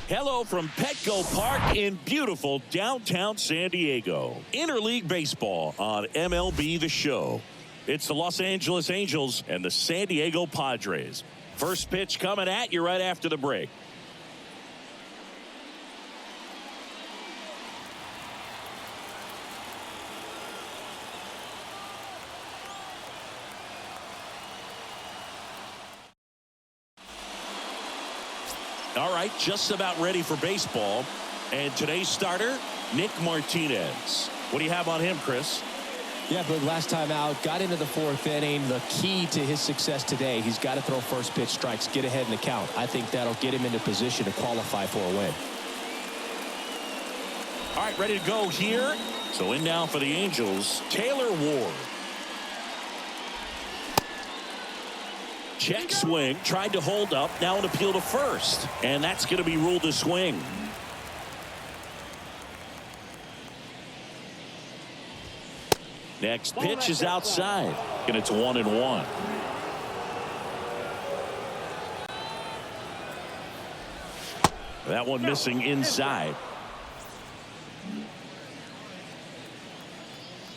Hello from Petco Park in beautiful downtown San Diego. Interleague baseball on MLB The Show. It's the Los Angeles Angels and the San Diego Padres. First pitch coming at you right after the break. All right, just about ready for baseball. And today's starter, Nick Martinez. What do you have on him, Chris? Yeah, but last time out, got into the fourth inning. The key to his success today, he's got to throw first pitch strikes, get ahead in the count. I think that'll get him into position to qualify for a win. All right, ready to go here. So in now for the Angels, Taylor Ward. Check swing, tried to hold up, now an appeal to first. And that's going to be ruled a swing. Next pitch is outside, and it's 1-1. That one missing inside.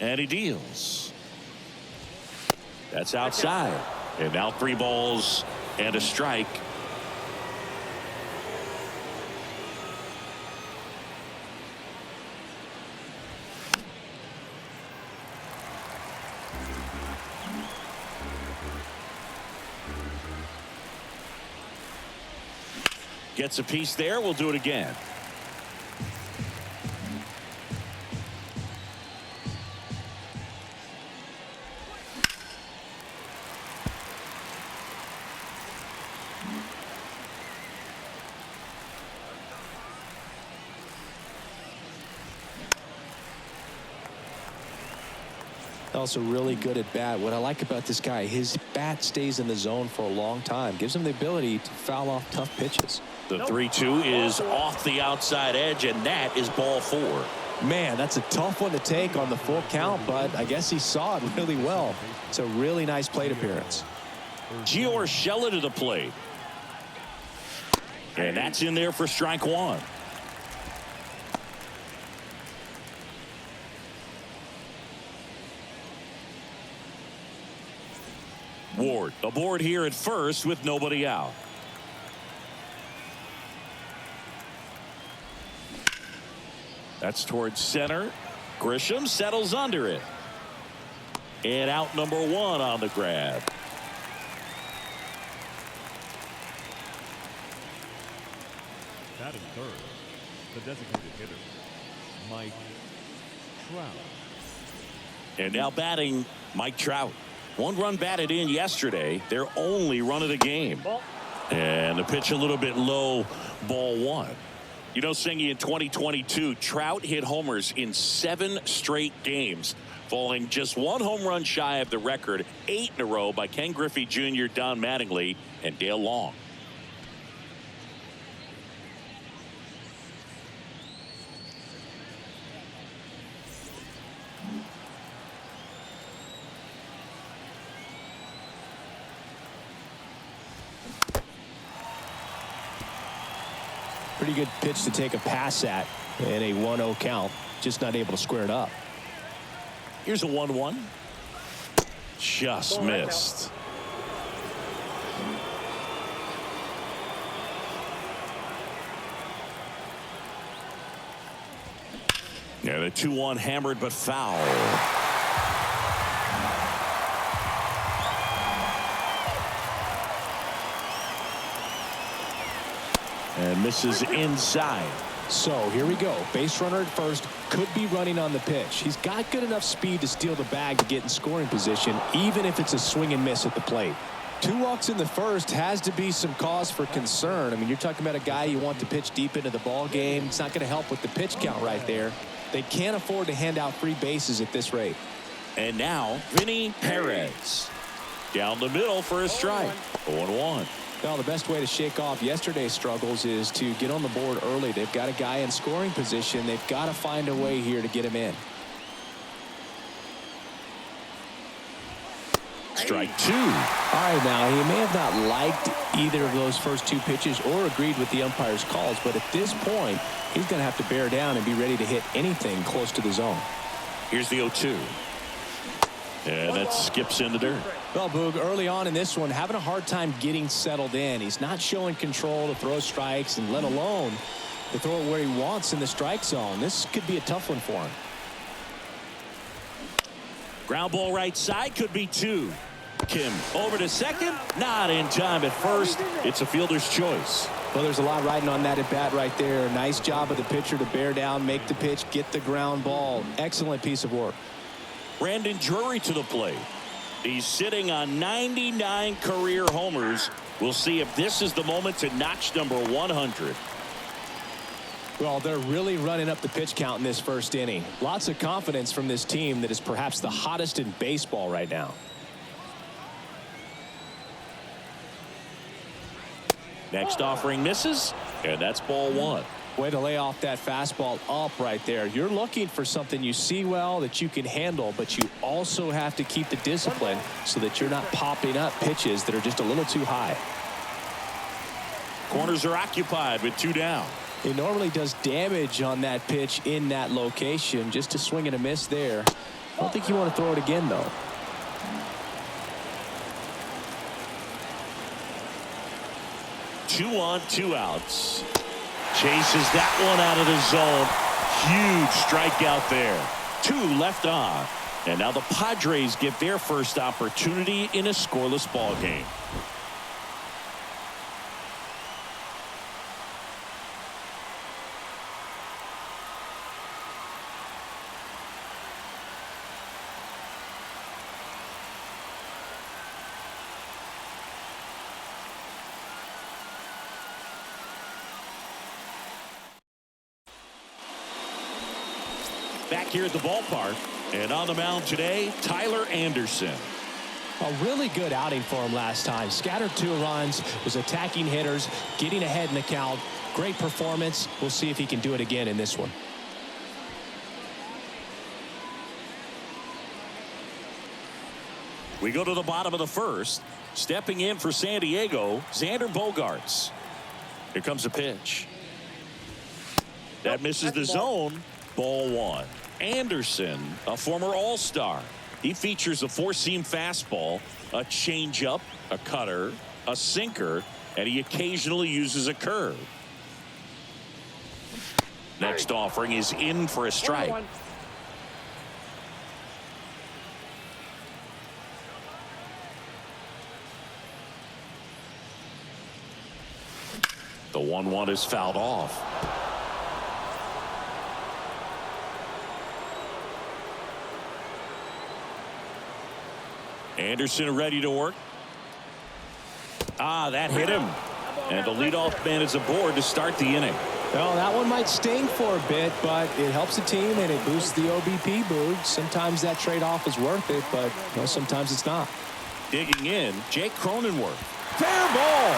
And he deals. That's outside. And now 3 balls and a strike. Gets a piece there. We'll do it again. Also really good at bat. What I like about this guy, his bat stays in the zone for a long time. Gives him the ability to foul off tough pitches. The 3-2 is off the outside edge, and that is ball 4. Man, that's a tough one to take on the full count, but I guess he saw it really well. It's a really nice plate appearance. Gio Urshela to the plate. And that's in there for strike 1. Ward aboard here at first with nobody out. That's towards center. Grisham settles under it. And out number 1 on the grab. Batting third, the designated hitter, Mike Trout. And now batting Mike Trout. 1 run batted in yesterday, their only run of the game. And the pitch a little bit low, ball 1. You know, Singy, in 2022, Trout hit homers in 7 straight games, falling just 1 home run shy of the record, 8 in a row by Ken Griffey Jr., Don Mattingly, and Dale Long. Pretty good pitch to take a pass at in a 1-0 count. Just not able to square it up. Here's a 1-1. Just missed. Yeah, the 2-1 hammered but foul. And misses inside. So here we go. Base runner at first, could be running on the pitch. He's got good enough speed to steal the bag to get in scoring position, even if it's a swing and miss at the plate. 2 walks in the first has to be some cause for concern. I mean, you're talking about a guy you want to pitch deep into the ball game. It's not going to help with the pitch count right there. They can't afford to hand out free bases at this rate. And now Vinny Perez down the middle for a strike. 0-1. Well, the best way to shake off yesterday's struggles is to get on the board early. They've got a guy in scoring position. They've got to find a way here to get him in. strike two. All right, now, he may have not liked either of those first two pitches or agreed with the umpire's calls, but at this point, he's going to have to bear down and be ready to hit anything close to the zone. Here's the 0-2. And that skips in the dirt. Well, Boog, early on in this one, having a hard time getting settled in. He's not showing control to throw strikes, and let alone to throw it where he wants in the strike zone. This could be a tough one for him. Ground ball right side, could be two. Kim over to second, not in time at first. It's a fielder's choice. Well, there's a lot riding on that at bat right there. Nice job of the pitcher to bear down, make the pitch, get the ground ball. Excellent piece of work. Brandon Drury to the plate. He's sitting on 99 career homers. We'll see if this is the moment to notch number 100. Well, they're really running up the pitch count in this first inning. Lots of confidence from this team that is perhaps the hottest in baseball right now. Next offering misses, and that's ball one. Way to lay off that fastball up right there. You're looking for something you see well that you can handle, but you also have to keep the discipline so that you're not popping up pitches that are just a little too high. Corners are occupied with two down. It normally does damage on that pitch in that location. Just a swing and a miss there. I don't think you want to throw it again, though. Two on, two outs. Chases that one out of the zone. Huge strikeout there. Two left on. And now the Padres get their first opportunity in a scoreless ball game. Back here at the ballpark, and on the mound today, Tyler Anderson. A really good outing for him last time. Scattered 2 runs, was attacking hitters, getting ahead in the count. Great performance. We'll see if he can do it again in this one. We go to the bottom of the first. Stepping in for San Diego, Xander Bogaerts. Here comes a pitch. That misses the zone. Ball one. Anderson, a former All-Star. He features a 4-seam fastball, a changeup, a cutter, a sinker, and he occasionally uses a curve. Next offering is in for a strike. The 1-1 is fouled off. Anderson ready to work. That hit him. And the leadoff man is aboard to start the inning. Well, that one might sting for a bit, but it helps the team and it boosts the OBP, Boog. Sometimes that trade-off is worth it, but sometimes it's not. Digging in, Jake Cronenworth. Fair ball.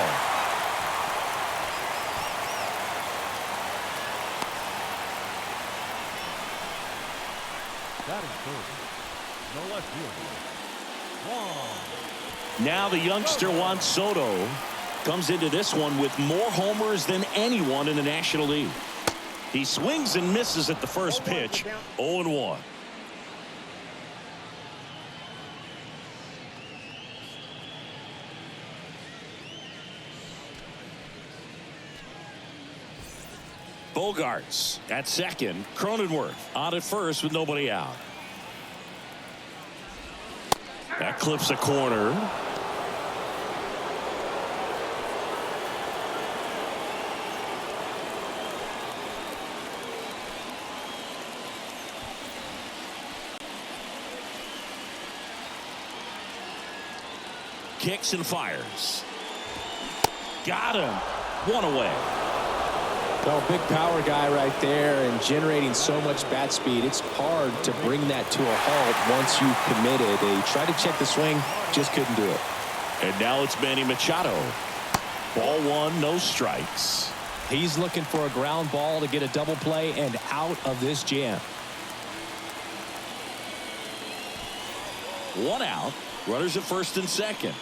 That is third. No left field. Now the youngster Juan Soto comes into this one with more homers than anyone in the National League. He swings and misses at the first pitch. 0-1. Bogaerts at second. Cronenworth on at first with nobody out. That clips a corner. Kicks and fires. Got him. One away. Well, big power guy right there and generating so much bat speed. It's hard to bring that to a halt once you've committed. They tried to check the swing, just couldn't do it. And now it's Manny Machado. Ball one, no strikes. He's looking for a ground ball to get a double play and out of this jam. One out. Runners at first and second.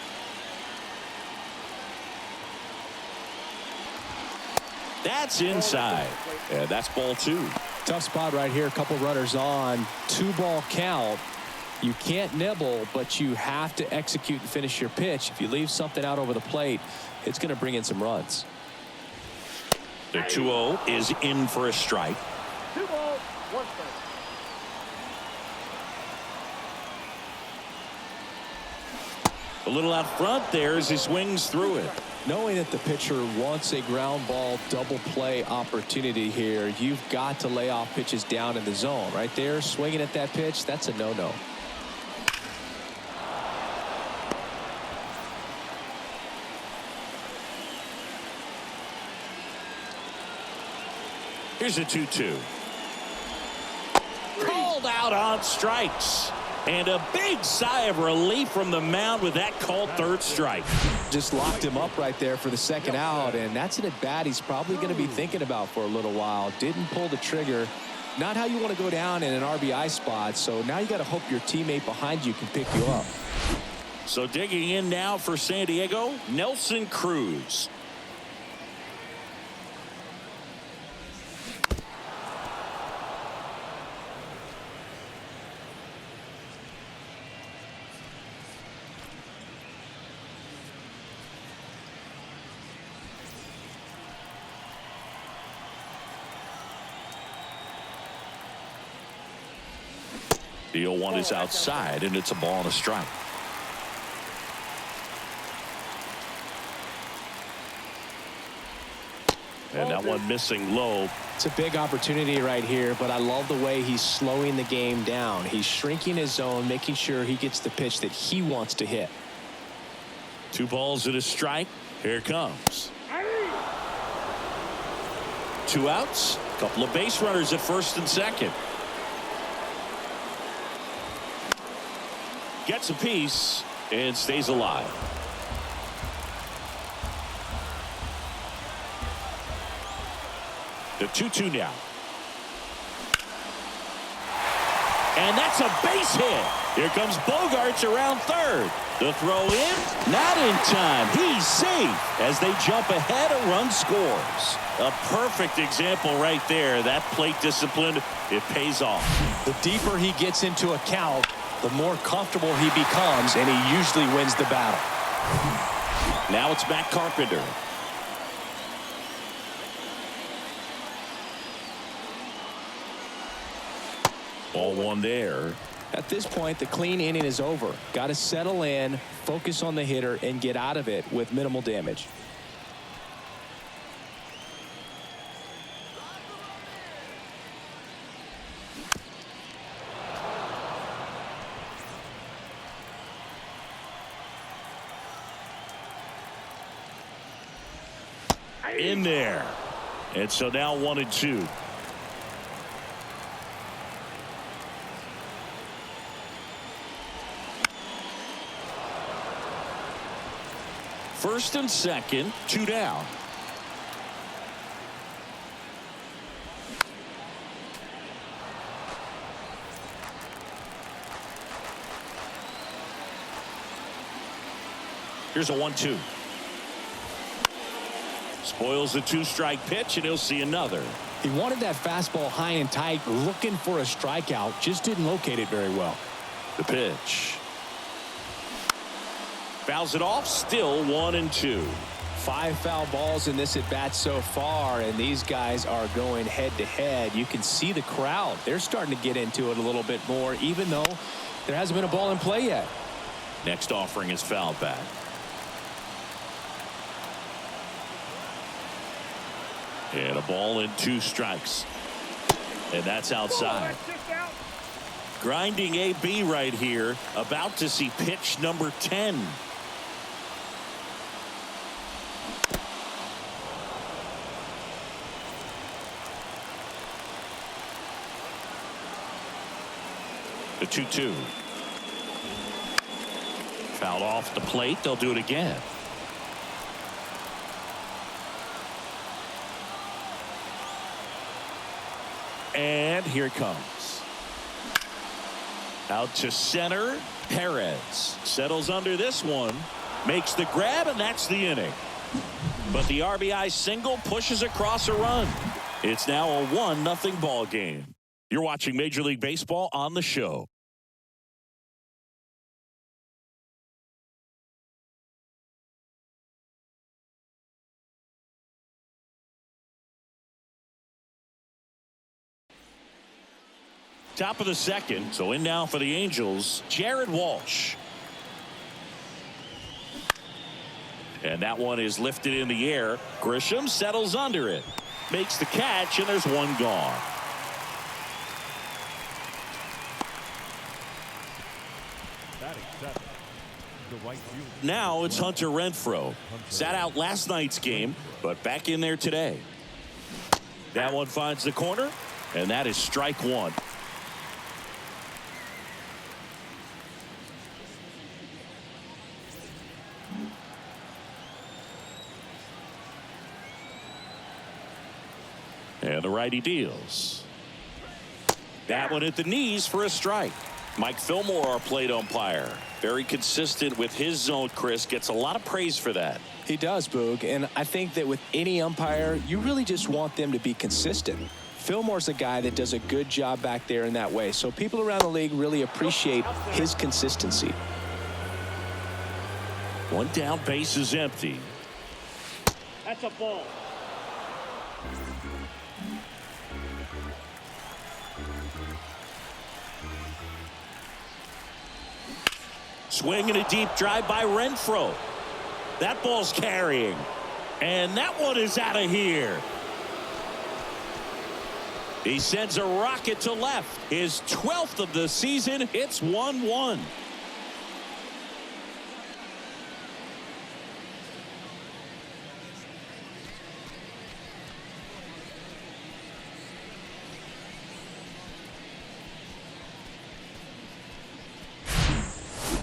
That's inside. Yeah, that's ball 2. Tough spot right here. A couple runners on. 2-ball count. You can't nibble, but you have to execute and finish your pitch. If you leave something out over the plate, it's going to bring in some runs. The 2-0 is in for a strike. 2 balls, 1 strike. A little out front there as he swings through it. Knowing that the pitcher wants a ground ball double play opportunity here, you've got to lay off pitches down in the zone. Right there, swinging at that pitch, that's a no-no. Here's a 2-2. Called out on strikes. And a big sigh of relief from the mound with that called third strike. Just locked him up right there for the second out, and that's an at-bat he's probably going to be thinking about for a little while. Didn't pull the trigger. Not how you want to go down in an RBI spot, so now you got to hope your teammate behind you can pick you up. So digging in now for San Diego, Nelson Cruz. The 0-1 is outside, and it's a ball and a strike. And that one missing low. It's a big opportunity right here, but I love the way he's slowing the game down. He's shrinking his zone, making sure he gets the pitch that he wants to hit. 2 balls and a strike. Here it comes. 2 outs. A couple of base runners at first and second. Gets a piece and stays alive. The 2-2 now. And that's a base hit. Here comes Bogarts around third. The throw in, not in time. He's safe as they jump ahead. A run scores. A perfect example right there. That plate discipline, it pays off. The deeper he gets into a count, the more comfortable he becomes, and he usually wins the battle. Now it's Matt Carpenter. Ball 1 there. At this point, the clean inning is over. Got to settle in, focus on the hitter, and get out of it with minimal damage. In there. And so now 1-2. First and second, 2 down. Here's a 1-2. Spoils the 2-strike pitch, and he'll see another. He wanted that fastball high and tight, looking for a strikeout, just didn't locate it very well. The pitch. Fouls it off, still 1-2. 5 foul balls in this at bat so far, and these guys are going head to head. You can see the crowd. They're starting to get into it a little bit more, even though there hasn't been a ball in play yet. Next offering is fouled back. And a ball and 2 strikes. And that's outside. Grinding AB right here. About to see pitch number 10. The 2-2. Fouled off the plate. They'll do it again. And here it comes. Out to center. Perez settles under this one. Makes the grab, and that's the inning. But the RBI single pushes across a run. It's now a 1-0 ball game. You're watching Major League Baseball on the show. Top of the second, so in now for the Angels, Jared Walsh. And that one is lifted in the air. Grisham settles under it. Makes the catch, and there's one gone. Now it's Hunter Renfroe. Sat out last night's game, but back in there today. That one finds the corner, and that is strike one. And the righty deals. That one at the knees for a strike. Mike Fillmore, our plate umpire. Very consistent with his zone, Chris. Gets a lot of praise for that. He does, Boog. And I think that with any umpire, you really just want them to be consistent. Fillmore's a guy that does a good job back there in that way. So people around the league really appreciate his consistency. One down, base is empty. That's a ball. Swinging a deep drive by Renfroe. That ball's carrying. And that one is out of here. He sends a rocket to left. His 12th of the season. It's 1-1.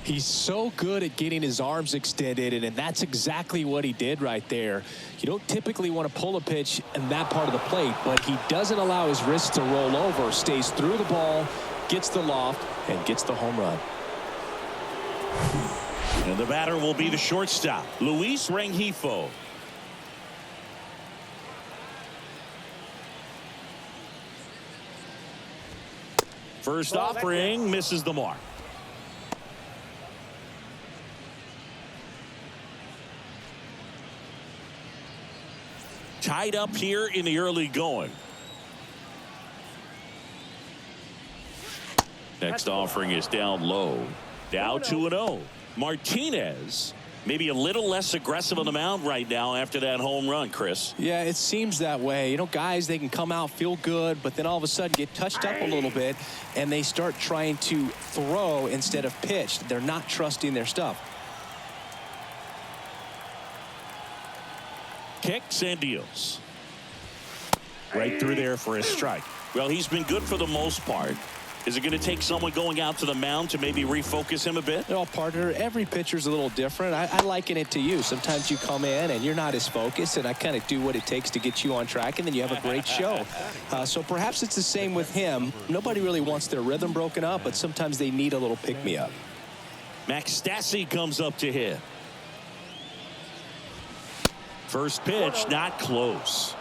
He's so good at getting his arms extended, and that's exactly what he did right there. You don't typically want to pull a pitch in that part of the plate, but he doesn't allow his wrist to roll over, stays through the ball, gets the loft, and gets the home run. And the batter will be the shortstop, Luis Rengifo. First offering misses the mark. Tied up here in the early going. Next offering is down low. Down 2-0. Martinez maybe a little less aggressive on the mound right now after that home run, Chris. Yeah, it seems that way. You know, guys, they can come out, feel good, but then all of a sudden get touched up a little bit, and they start trying to throw instead of pitch. They're not trusting their stuff. Kicks and deals. Right through there for a strike. Well, he's been good for the most part. Is it going to take someone going out to the mound to maybe refocus him a bit? Well, partner, every pitcher's a little different. I liken it to you. Sometimes you come in and you're not as focused, and I kind of do what it takes to get you on track, and then you have a great show. So perhaps it's the same with him. Nobody really wants their rhythm broken up, but sometimes they need a little pick-me-up. Max Stassi comes up to hit. First pitch, not close.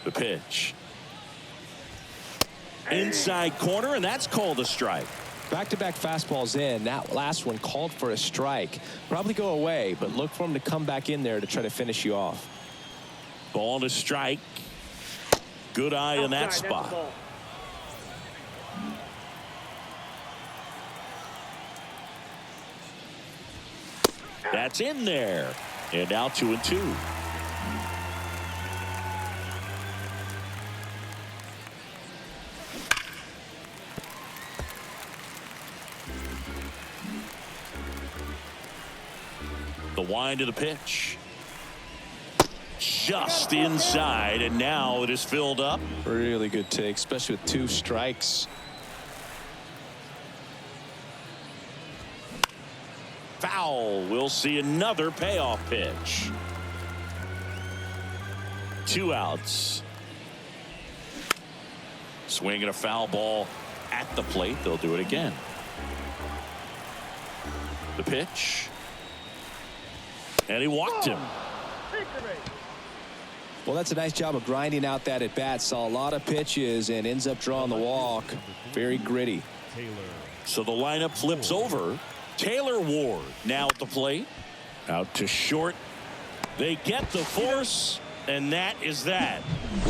The pitch. Inside corner, and that's called a strike. Back-to-back fastballs in. That last one called for a strike. Probably go away, but look for him to come back in there to try to finish you off. Ball to strike. Good eye in that spot. That's in there. And now 2-2. The wind of the pitch. Just inside, and now it is filled up. Really good take, especially with 2 strikes. Foul foul. We'll see another payoff pitch. 2 outs. Swinging a foul ball at the plate. They'll do it again. The pitch. And he walked him. Well, that's a nice job of grinding out that at bat. Saw a lot of pitches and ends up drawing the walk. Very gritty. So the lineup flips over. Taylor Ward now at the plate. Out to short. They get the force, and that is that.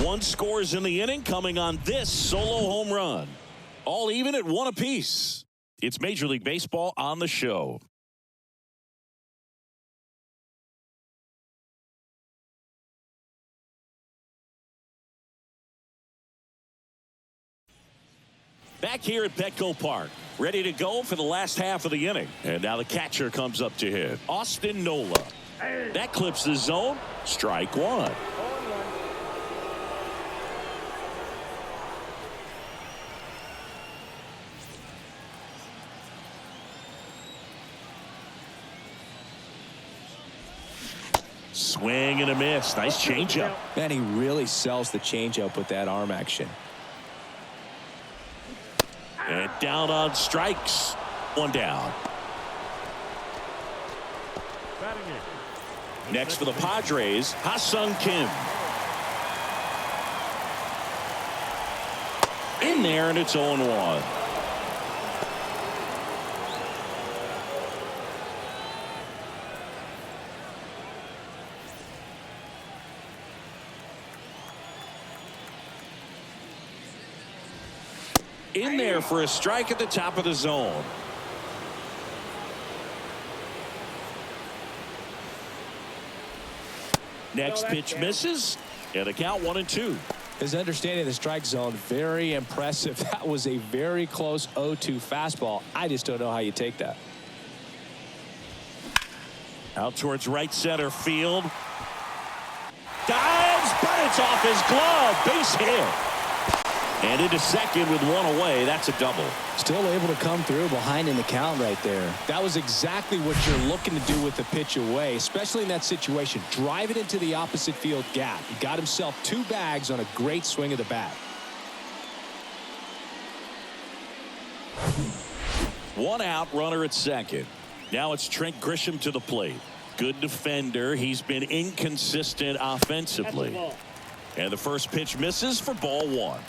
1 scores in the inning, coming on this solo home run. All even at 1 apiece. It's Major League Baseball on the show. Back here at Petco Park, ready to go for the last half of the inning. And now the catcher comes up to hit. Austin Nola. That clips the zone. Strike 1. Swing and a miss. Nice changeup. Man, he really sells the changeup with that arm action. And down on strikes. 1 down. Next for the Padres, Ha-Sung Kim. In there, and it's 0-1. In there for a strike at the top of the zone. Next pitch misses, and a count 1-2. His understanding of the strike zone, very impressive. That was a very close 0-2 fastball. I just don't know how you take that. Out towards right center field. Dives, but it's off his glove. Base hit. And into second with 1 away. That's a double. Still able to come through behind in the count right there. That was exactly what you're looking to do with the pitch away, especially in that situation. Drive it into the opposite field gap. He got himself 2 bags on a great swing of the bat. 1 out, runner at second. Now it's Trent Grisham to the plate. Good defender. He's been inconsistent offensively. And the first pitch misses for ball 1.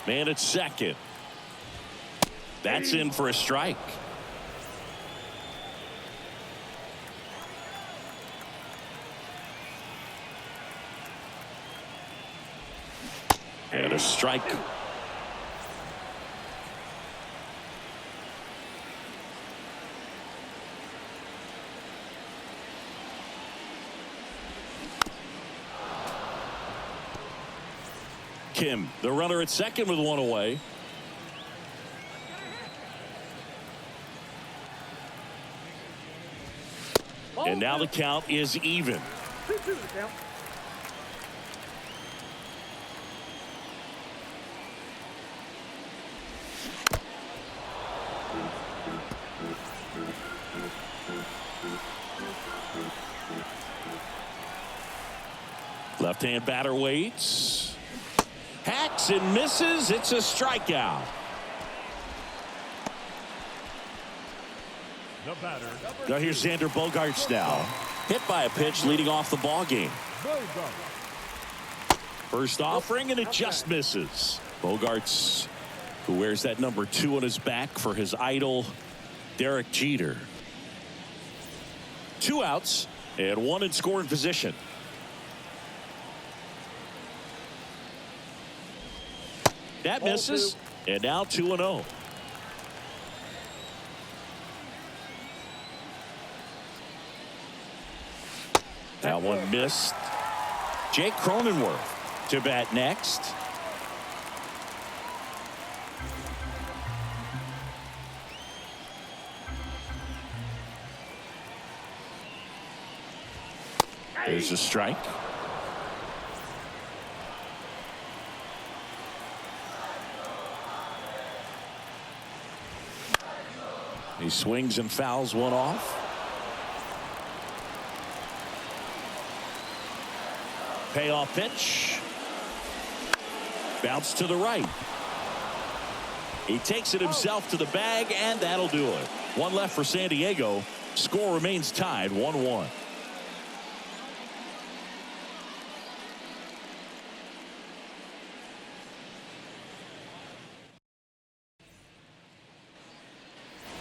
Man at second. That's in for a strike. And a strike. Kim, the runner at second with 1 away. And now the count is even. 2-2 the count. Left-hand batter waits. Hacks and misses. It's a strikeout. Now here's Xander Bogaerts now. Hit by a pitch leading off the ball game. First offering, and it just misses. Bogaerts, who wears that number 2 on his back for his idol, Derek Jeter. 2 outs and 1 in scoring position. That misses, and now 2-0. That one missed. Jake Cronenworth to bat next. There's a strike. He swings and fouls one off. Payoff pitch. Bounce to the right. He takes it himself to the bag, and that'll do it. One left for San Diego. Score remains tied 1-1.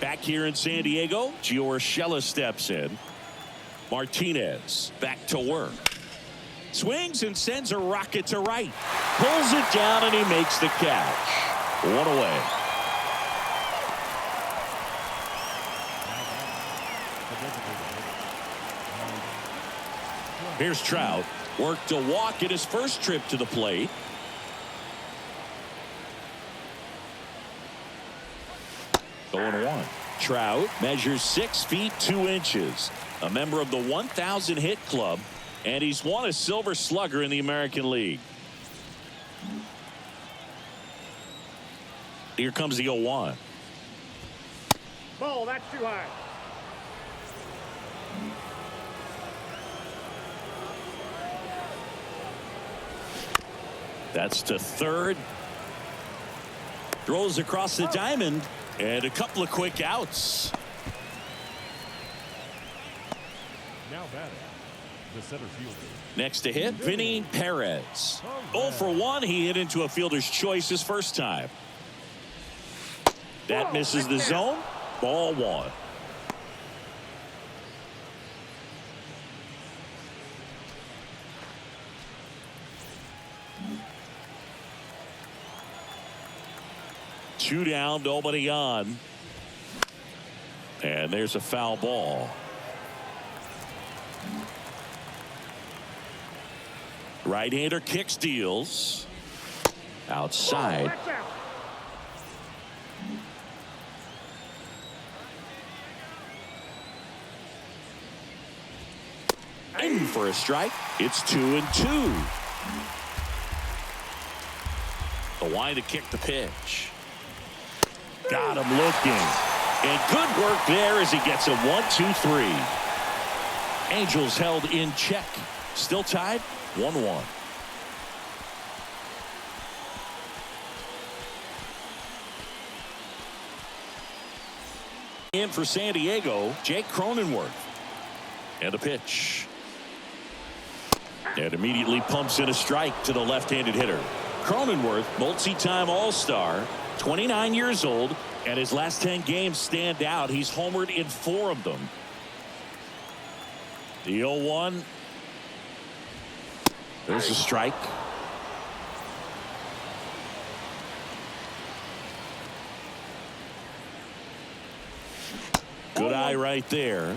Back here in San Diego, Gio Urshela steps in. Martinez back to work. Swings and sends a rocket to right. Pulls it down, and he makes the catch. One away. Here's Trout. Worked a walk at his first trip to the plate. Going one. Trout measures 6 feet 2 inches. A member of the 1,000 hit club. And he's won a Silver Slugger in the American League. Here comes the 0-1. Ball, that's too high. That's to third. Throws across the diamond. And a couple of quick outs. Now batting, the center fielder. Next to hit, Vinny Perez. 0 for 1. He hit into a fielder's choice his first time. That misses the zone. Ball 1. Two down, nobody on. And there's a foul ball. Right-hander kick steals. Outside. In for a strike. It's 2-2. The wind to kick the pitch. Got him looking. And good work there as he gets a 1-2-3. Angels held in check. Still tied 1-1. In for San Diego, Jake Cronenworth. And a pitch. And immediately pumps in a strike to the left-handed hitter. Cronenworth, multi-time All-Star, 29 years old, and his last 10 games stand out. He's homered in 4 of them. The 0-1. There's a strike. Good eye right there.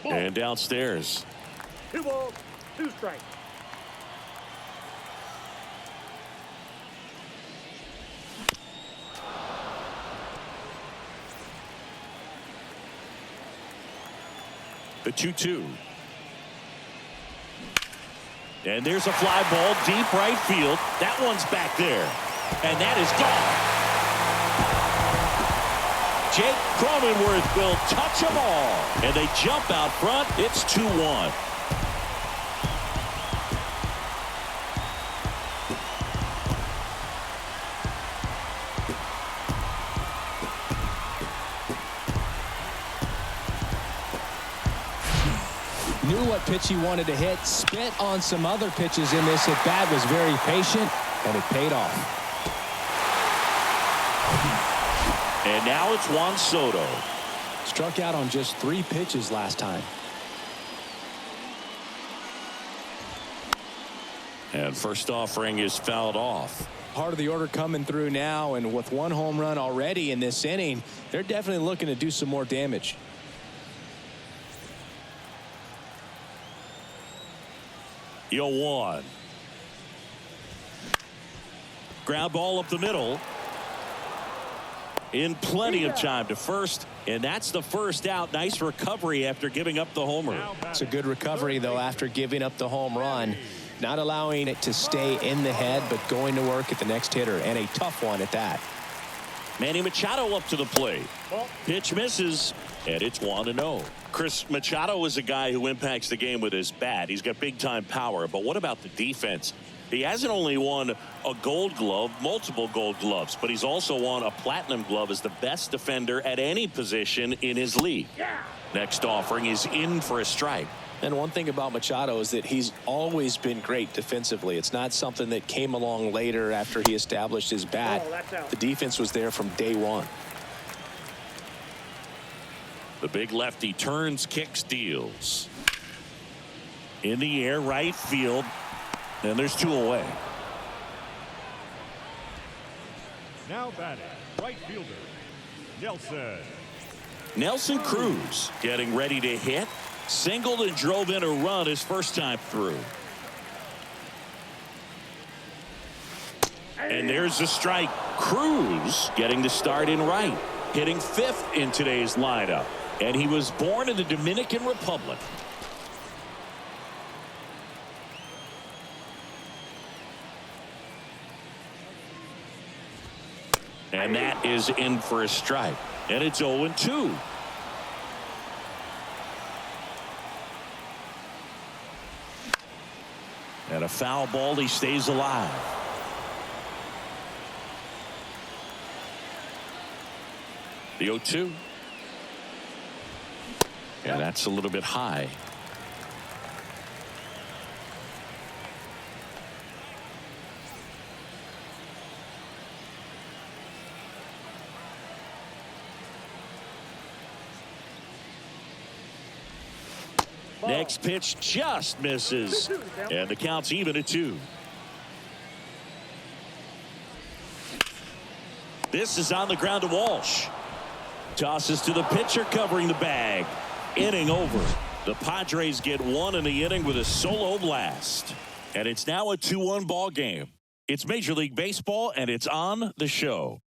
And downstairs. 2 balls, 2 strikes. The 2-2. And there's a fly ball deep right field. That one's back there. And that is gone. Jake Cronenworth will touch them all. And they jump out front. It's 2-1. Knew what pitch he wanted to hit. Spit on some other pitches in this at bat. Was very patient, and it paid off. And now it's Juan Soto. Struck out on just 3 pitches last time. And first offering is fouled off. Part of the order coming through now, and with 1 home run already in this inning, they're definitely looking to do some more damage. The 0-1. Ground ball up the middle. In plenty of time to first, and that's the first out. Nice recovery after giving up the homer. It's a good recovery, though, after giving up the home run. Not allowing it to stay in the head, but going to work at the next hitter, and a tough one at that. Manny Machado up to the plate. Pitch misses, and it's 1-0. Chris Machado is a guy who impacts the game with his bat. He's got big-time power, but what about the defense? He hasn't only won a gold glove, multiple gold gloves, but he's also won a platinum glove as the best defender at any position in his league. Next offering is in for a strike. And one thing about Machado is that he's always been great defensively. It's not something that came along later after he established his bat. The defense was there from day one. The big lefty turns, kicks, deals. In the air, right field. And there's 2 away. Now batting, right fielder, Nelson. Nelson Cruz getting ready to hit. Singled and drove in a run his first time through. And there's the strike. Cruz getting the start in right. Hitting 5th in today's lineup. And he was born in the Dominican Republic. And that is in for a strike. And it's 0-2. And a foul ball. He stays alive. The 0-2. And that's a little bit high. Next pitch just misses. And the count's even at 2. This is on the ground to Walsh. Tosses to the pitcher covering the bag. Inning over. The Padres get 1 in the inning with a solo blast. And it's now a 2-1 ball game. It's Major League Baseball, and it's on the show.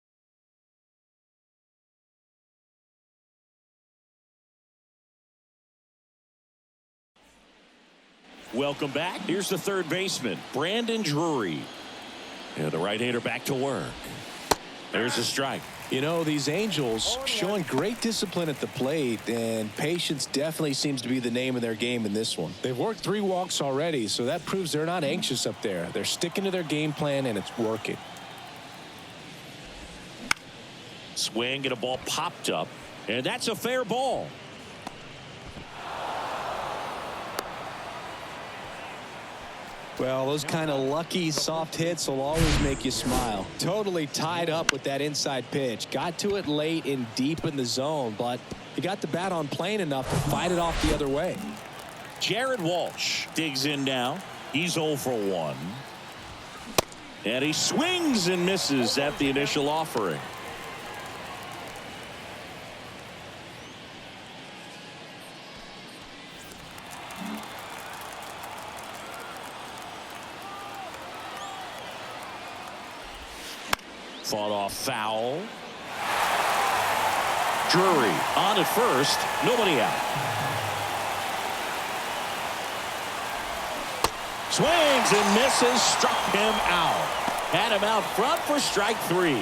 Welcome back. Here's the third baseman, Brandon Drury. And the right-hander back to work. There's a strike. You know, these Angels showing great discipline at the plate, and patience definitely seems to be the name of their game in this one. They've worked 3 walks already, so that proves they're not anxious up there. They're sticking to their game plan, and it's working. Swing and a ball popped up, and that's a fair ball. Well, those kind of lucky soft hits will always make you smile. Totally tied up with that inside pitch. Got to it late and deep in the zone, but he got the bat on plane enough to fight it off the other way. Jared Walsh digs in now. He's 0 for 1. And he swings and misses at the initial offering. Fought off foul. Drury on at first. Nobody out. Swings and misses. Struck him out. Had him out front for strike 3.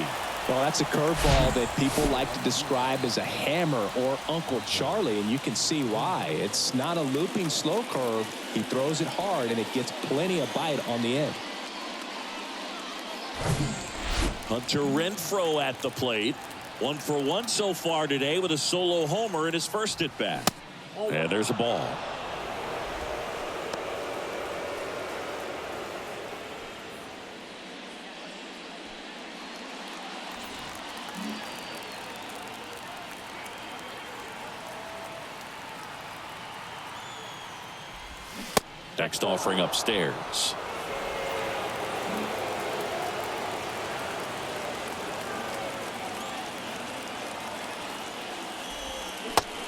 Well, that's a curveball that people like to describe as a hammer or Uncle Charlie, and you can see why. It's not a looping slow curve. He throws it hard, and it gets plenty of bite on the end. Hunter Renfroe at the plate. 1 for 1 so far today with a solo homer in his first at bat. And there's a ball. Next offering upstairs.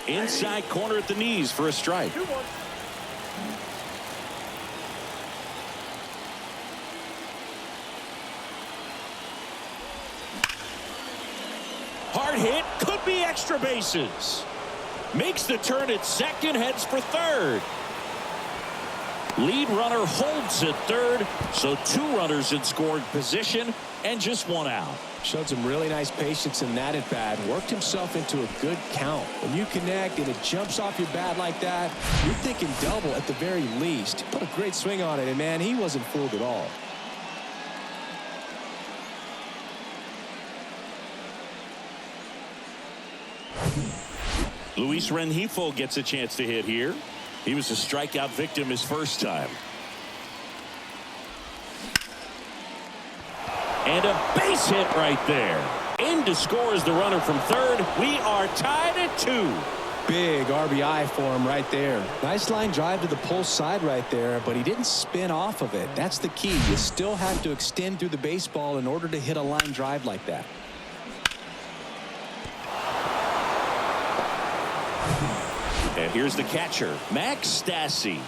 Inside corner at the knees for a strike. maybe extra bases. Makes the turn at second, heads for third. Lead runner holds at third, so 2 runners in scoring position and just 1 out. Showed some really nice patience in that at bat. Worked himself into a good count. When you connect and it jumps off your bat like that, you're thinking double at the very least. Put a great swing on it, and man, he wasn't fooled at all. Luis Rengifo gets a chance to hit here. He was a strikeout victim his first time. And a base hit right there. In to score is the runner from third. We are tied at 2. Big RBI for him right there. Nice line drive to the pull side right there, but he didn't spin off of it. That's the key. You still have to extend through the baseball in order to hit a line drive like that. And here's the catcher, Max Stassi.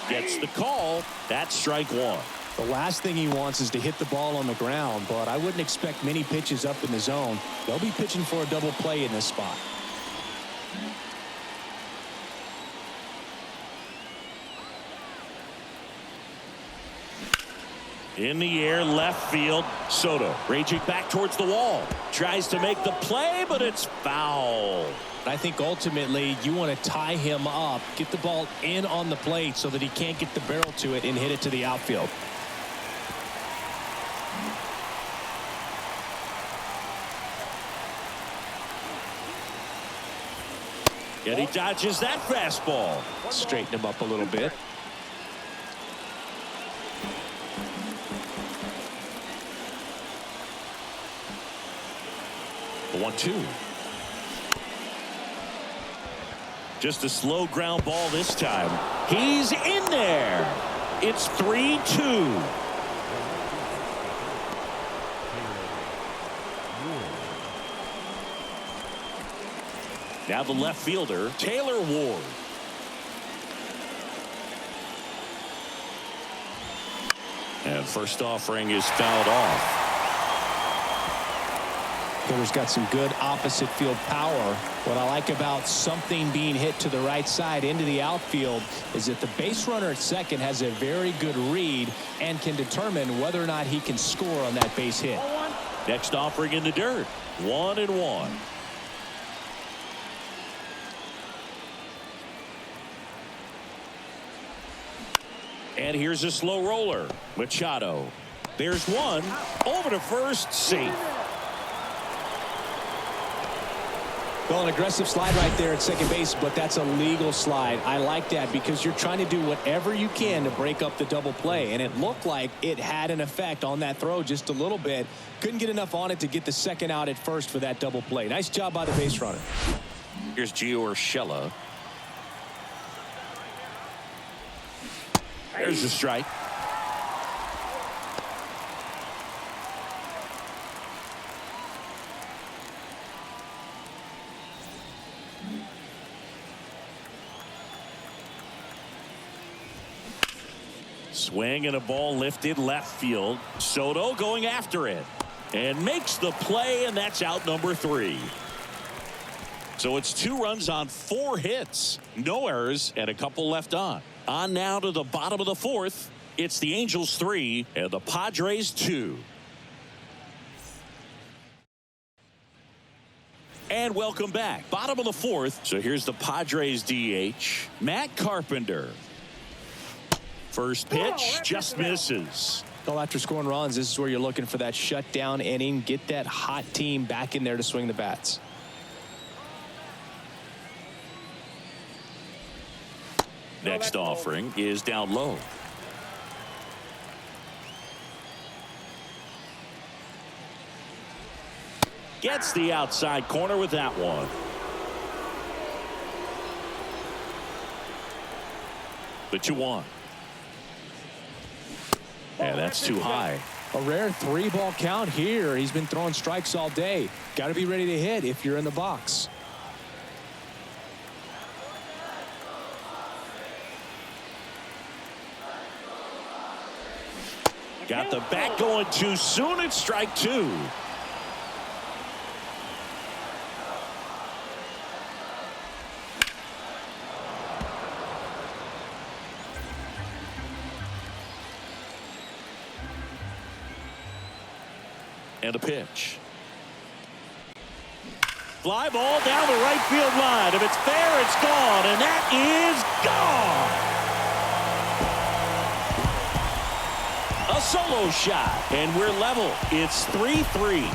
Gets the call. That's strike 1. The last thing he wants is to hit the ball on the ground, but I wouldn't expect many pitches up in the zone. They'll be pitching for a double play in this spot. In the air, left field. Soto raging back towards the wall. Tries to make the play, but it's foul. I think ultimately you want to tie him up, get the ball in on the plate so that he can't get the barrel to it and hit it to the outfield. And he dodges that fastball. Straighten him up a little bit. The 1-2. Just a slow ground ball this time. He's in there. It's 3-2. Now the left fielder, Taylor Ward. And first offering is fouled off. Taylor's got some good opposite field power. What I like about something being hit to the right side into the outfield is that the base runner at second has a very good read and can determine whether or not he can score on that base hit. Next offering in the dirt. 1-1. And here's a slow roller. Machado. There's one. Over to first. Safe. Well, an aggressive slide right there at second base, but that's a legal slide. I like that because you're trying to do whatever you can to break up the double play, and it looked like it had an effect on that throw just a little bit. Couldn't get enough on it to get the second out at first for that double play. Nice job by the base runner. Here's Gio Urshela. There's the strike. Swing and a ball lifted left field. Soto going after it and makes the play, and that's out number 3. So it's 2 runs on 4 hits, no errors, and a couple left on. On now to the bottom of the 4th. It's the Angels 3 and the Padres 2. And welcome back. Bottom of the 4th. So here's the Padres DH, Matt Carpenter. First pitch just misses. Well, after scoring runs, this is where you're looking for that shutdown inning. Get that hot team back in there to swing the bats. Next offering is down low. Gets the outside corner with that one. The 2-1. And that's too high. A rare 3-ball count here. He's been throwing strikes all day. Got to be ready to hit if you're in the box. Got the bat going too soon. It's strike 2. And a pitch. Fly ball down the right field line. If it's fair, it's gone, and that is gone. A solo shot, and we're level. It's 3-3.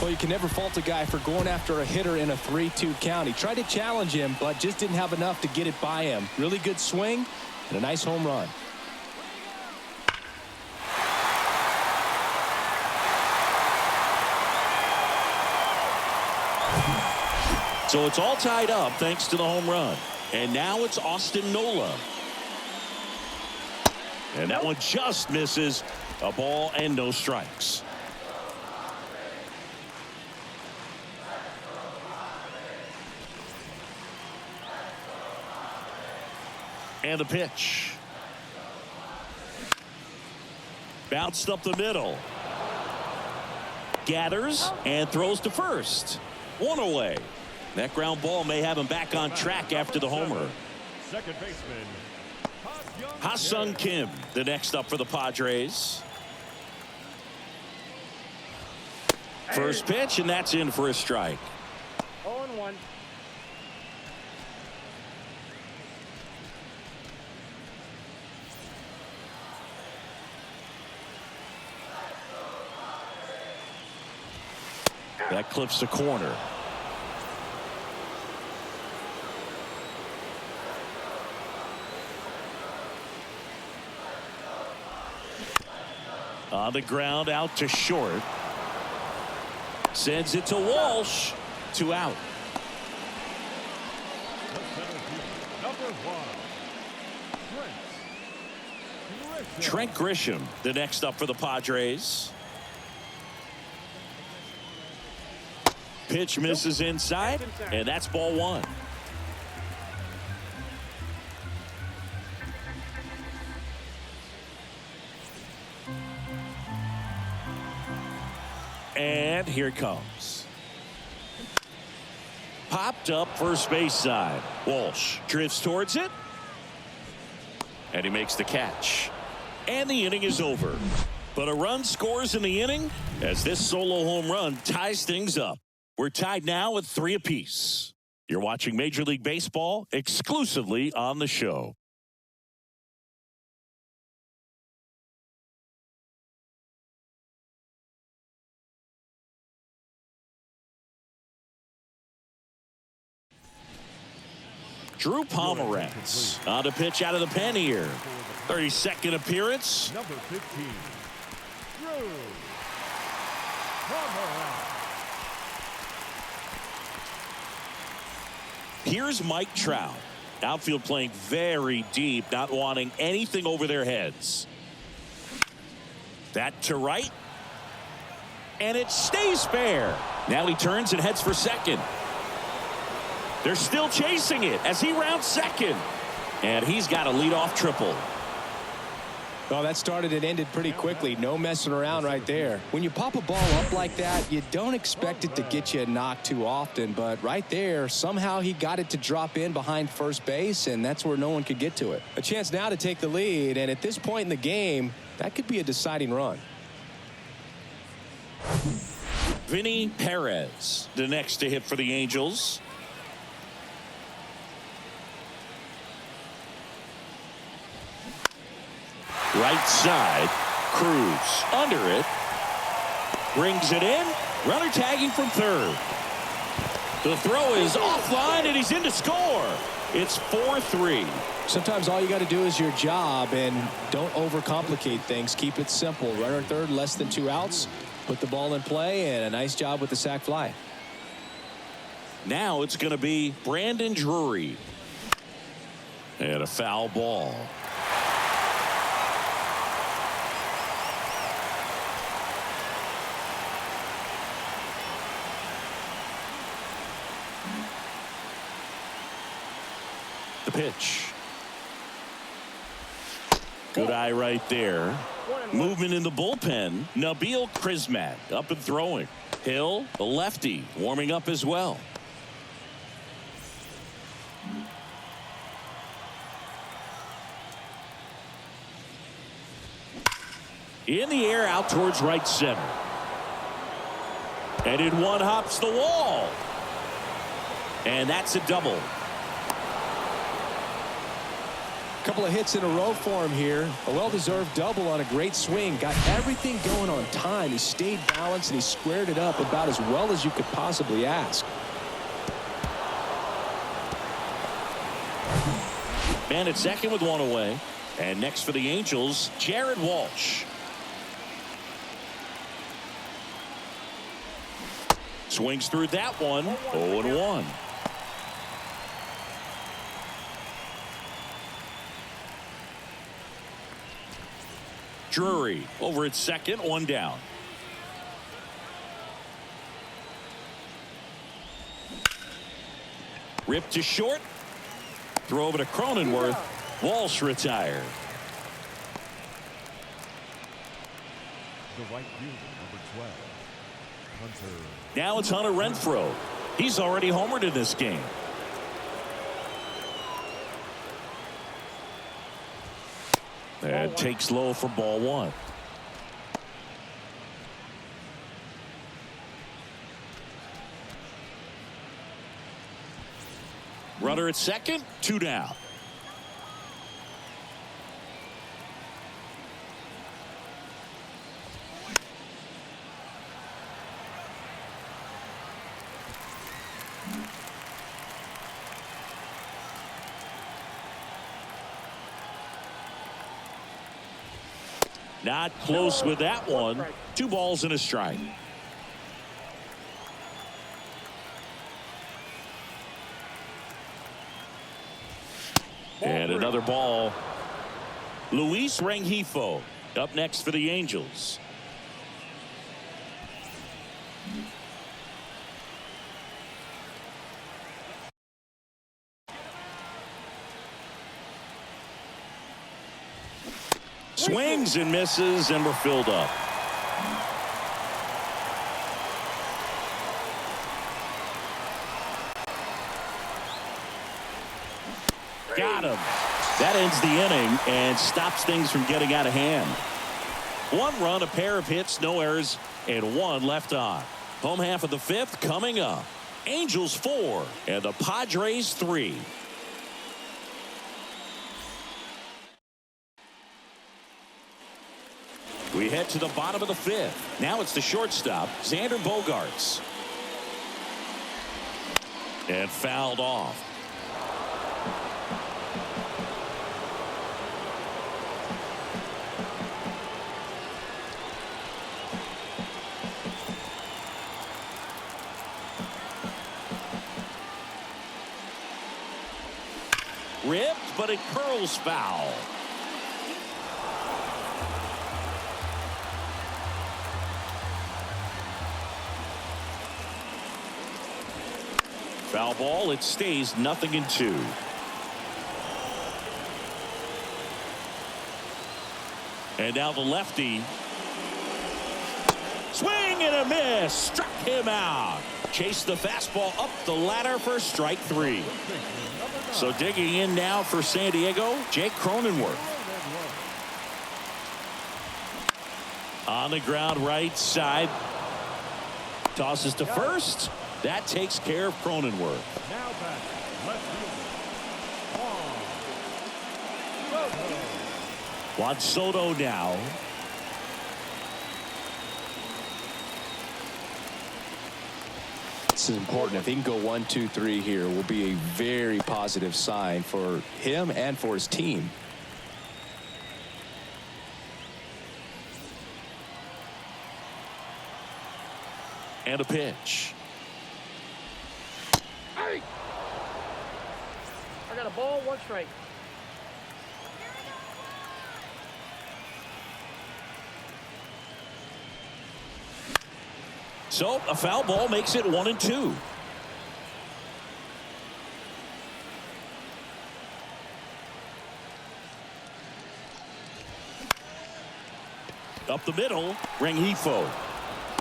Well, you can never fault a guy for going after a hitter in a 3-2 count. He tried to challenge him, but just didn't have enough to get it by him. Really good swing and a nice home run. So it's all tied up thanks to the home run. And now it's Austin Nola. And that one just misses. A ball and no strikes. And a pitch. Bounced up the middle. Gathers and throws to first. One away. That ground ball may have him back on track after the homer. Second baseman, Ha-Sung Kim, the next up for the Padres. First pitch, and that's in for a strike. 0-1. That clips the corner. On the ground, out to short. Sends it to Walsh. 2 out. number 1, Trent Grisham, the next up for the Padres. Pitch misses inside, and that's ball 1. And here it comes. Popped up first base side. Walsh drifts towards it. And he makes the catch. And the inning is over. But a run scores in the inning as this solo home run ties things up. We're tied now at 3 apiece. You're watching Major League Baseball exclusively on the show. Drew Pomeranz on to pitch out of the pen here. 32nd appearance. number 15, Drew Pomeranz. Here's Mike Trout. Outfield playing very deep, not wanting anything over their heads. That to right. And it stays fair. Now he turns and heads for second. They're still chasing it as he rounds second. And he's got a leadoff triple. Well, that started and ended pretty quickly. No messing around right there. When you pop a ball up like that, you don't expect it to get you a knock too often. But right there, somehow he got it to drop in behind first base, and that's where no one could get to it. A chance now to take the lead, and at this point in the game, that could be a deciding run. Vinny Perez, the next to hit for the Angels. Right side. Cruz under it. Brings it in. Runner tagging from third. The throw is offline, and he's in to score. It's 4-3. Sometimes all you got to do is your job, and don't overcomplicate things. Keep it simple. Runner third, less than 2 outs. Put the ball in play, and a nice job with the sac fly. Now it's going to be Brandon Drury. And a foul ball. The pitch. Good eye right there. Movement in the bullpen. Nabil Krismat up and throwing. Hill, the lefty, warming up as well. In the air out towards right center. And in one hops the wall. And that's a double. Couple of hits in a row for him here. A well-deserved double on a great swing. Got everything going on time. He stayed balanced and he squared it up about as well as you could possibly ask. Man at second with one away. And next for the Angels, Jared Walsh. Swings through that one. 0-1. Drury over at second, one down. Ripped to short. Throw over to Cronenworth. Walsh retired. The right fielder, number 12. Hunter. Now it's Hunter Renfroe. He's already homered in this game. And takes low for ball one. Runner at second, two down. Not close with that one. 2 balls and a strike. And another ball. Luis Rengifo up next for the Angels. Swings and misses, and we're filled up. Got him. That ends the inning and stops things from getting out of hand. 1 run, a pair of hits, no errors, and 1 left on. Home half of the 5th coming up. Angels 4 and the Padres 3. We head to the bottom of the 5th. Now it's the shortstop, Xander Bogaerts. And fouled off. Ripped, but it curls foul. Foul ball. It stays 0-2. And now the lefty. Swing and a miss. Struck him out. Chased the fastball up the ladder for strike 3. So digging in now for San Diego, Jake Cronenworth. On the ground right side. Tosses to first. That takes care of Cronenworth. Now back, left fielder. Juan Soto now. This is important. If he can go 1, 2, 3 here, it will be a very positive sign for him and for his team. And a pitch. Hey! I got a ball, 1 strike. So a foul ball makes it 1-2. Up the middle, Rengifo.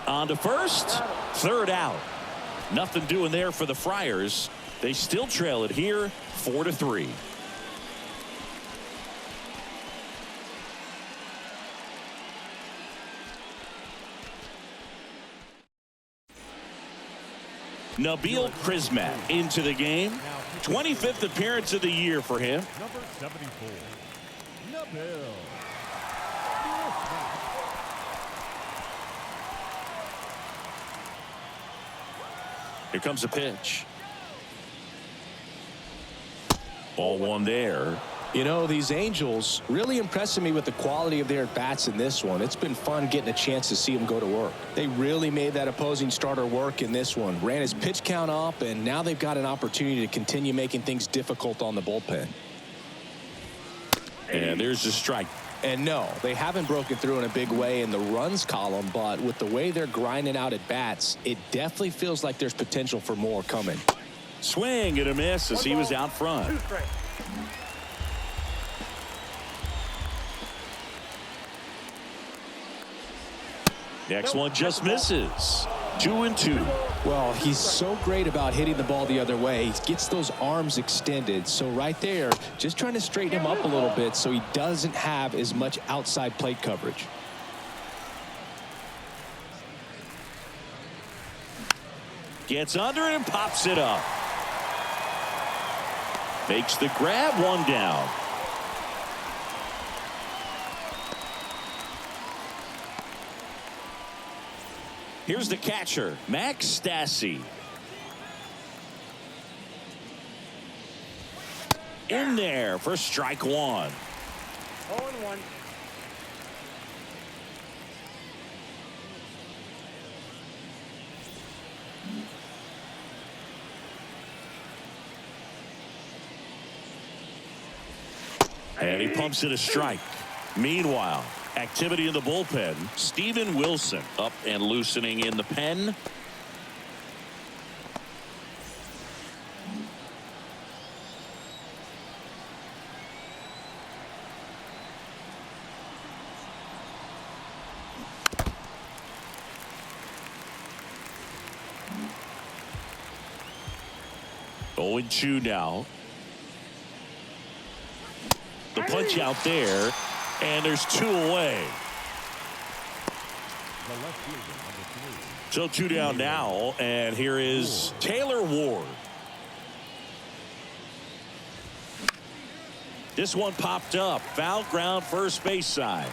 On to first, third out. Nothing doing there for the Friars. They still trail it here, 4-3. Nabil Prismat into the game. 25th appearance of the year for him. Number 74, Nabil. Here comes a pitch. Ball one there. You know, these Angels really impressing me with the quality of their at-bats in this one. It's been fun getting a chance to see them go to work. They really made that opposing starter work in this one. Ran his pitch count up, and now they've got an opportunity to continue making things difficult on the bullpen. And there's a strike. And no, they haven't broken through in a big way in the runs column, but with the way they're grinding out at bats, it definitely feels like there's potential for more coming. Swing and a miss as he was out front. 2 strikes. Next one just misses. 2-2. Well, he's so great about hitting the ball the other way. He gets those arms extended. So right there, just trying to straighten him up a little bit so he doesn't have as much outside plate coverage. Gets under it and pops it up. Makes the grab, one down. Here's the catcher, Max Stassi. In there for strike one. 0-1. And he pumps it a strike. Meanwhile, activity in the bullpen. Steven Wilson up and loosening in the pen. Going 2 now. The punch out there, and there's 2 away. The left fielder, number 3. So 2 down now, and here is Taylor Ward. This one popped up. Foul ground, first base side.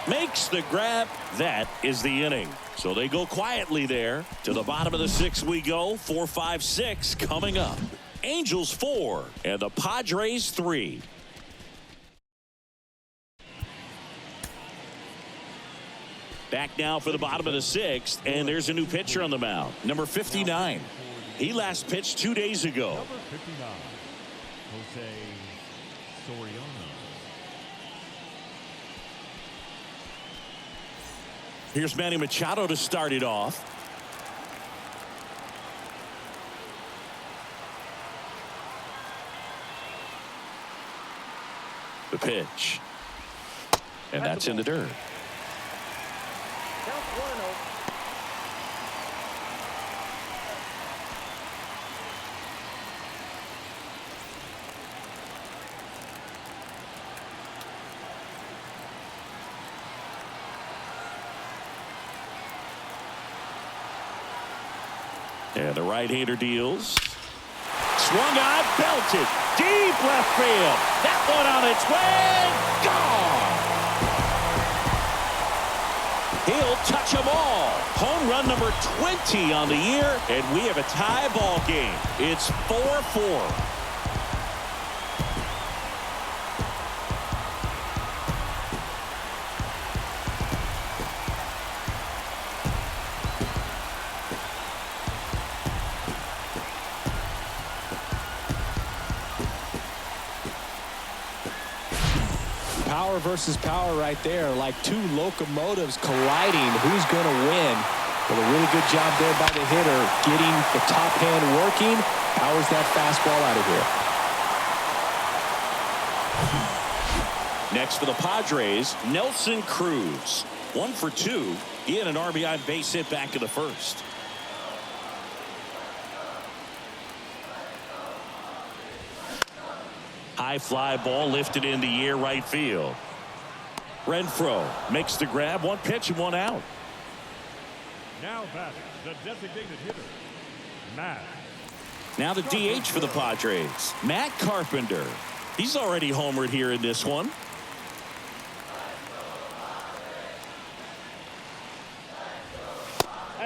Makes the grab. That is the inning. So they go quietly there. To the bottom of the 6th we go. 4, 5, 6 coming up. Angels 4 and the Padres 3. Back now for the bottom of the 6th, and there's a new pitcher on the mound. Number 59. He last pitched 2 days ago. Number 59, Jose Soriano. Here's Manny Machado to start it off. The pitch. And that's in the dirt. Count 1-0. And the right-hander deals. Swung on, belted. Deep left field. That one on its way. Gone. He'll touch them all. Home run number 20 on the year, and we have a tie ball game. It's 4-4. Power versus power right there, like 2 locomotives colliding. Who's going to win? Well, a really good job there by the hitter, getting the top hand working. Powers that fastball out of here. Next for the Padres, Nelson Cruz. 1 for 2. He had an RBI base hit back in the first. High fly ball lifted in the air right field. Renfroe makes the grab. 1 pitch and 1 out. Now batting, the designated hitter, Matt. Now the DH for the Padres, Matt Carpenter. He's already homered here in this one.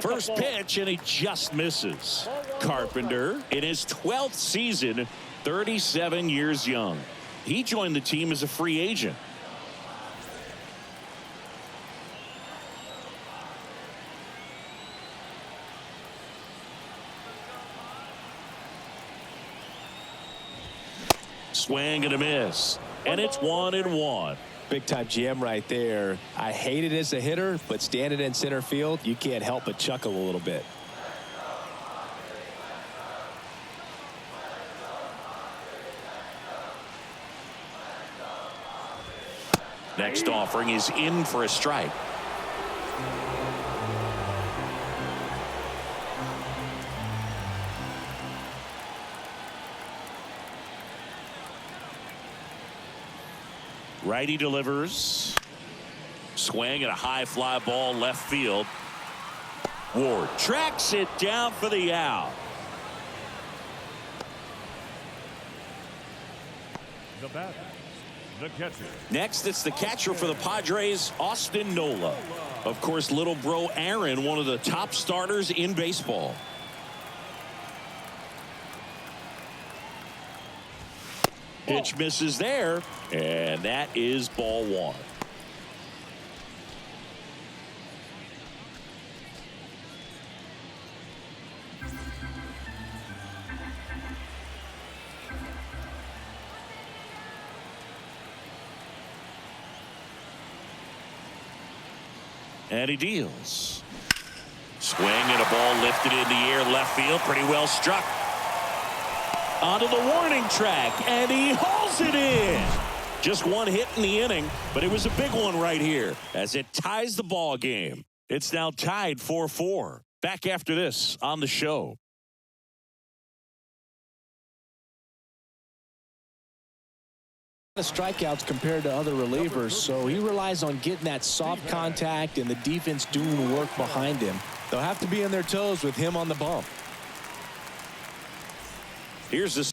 First pitch, and he just misses. Carpenter, in his 12th season, 37 years young. He joined the team as a free agent. Swing and a miss, and it's 1-1. Big time GM right there. I hate it as a hitter, but standing in center field, you can't help but chuckle a little bit. Next offering is in for a strike. Righty delivers. Swing and a high fly ball left field. Ward tracks it down for the out. The batter, the catcher. Next, it's the catcher for the Padres, Austin Nola. Of course, little bro Aaron, one of the top starters in baseball. Pitch misses there, and that is ball 1. And he deals. Swing and a ball lifted in the air left field, pretty well struck. Onto the warning track, and he hauls it in. Just 1 hit in the inning, but it was a big one right here as it ties the ball game. It's now tied 4-4. Back after this on the show. Strikeouts compared to other relievers, so he relies on getting that soft contact and the defense doing the work behind him. They'll have to be on their toes with him on the bump. Here's this.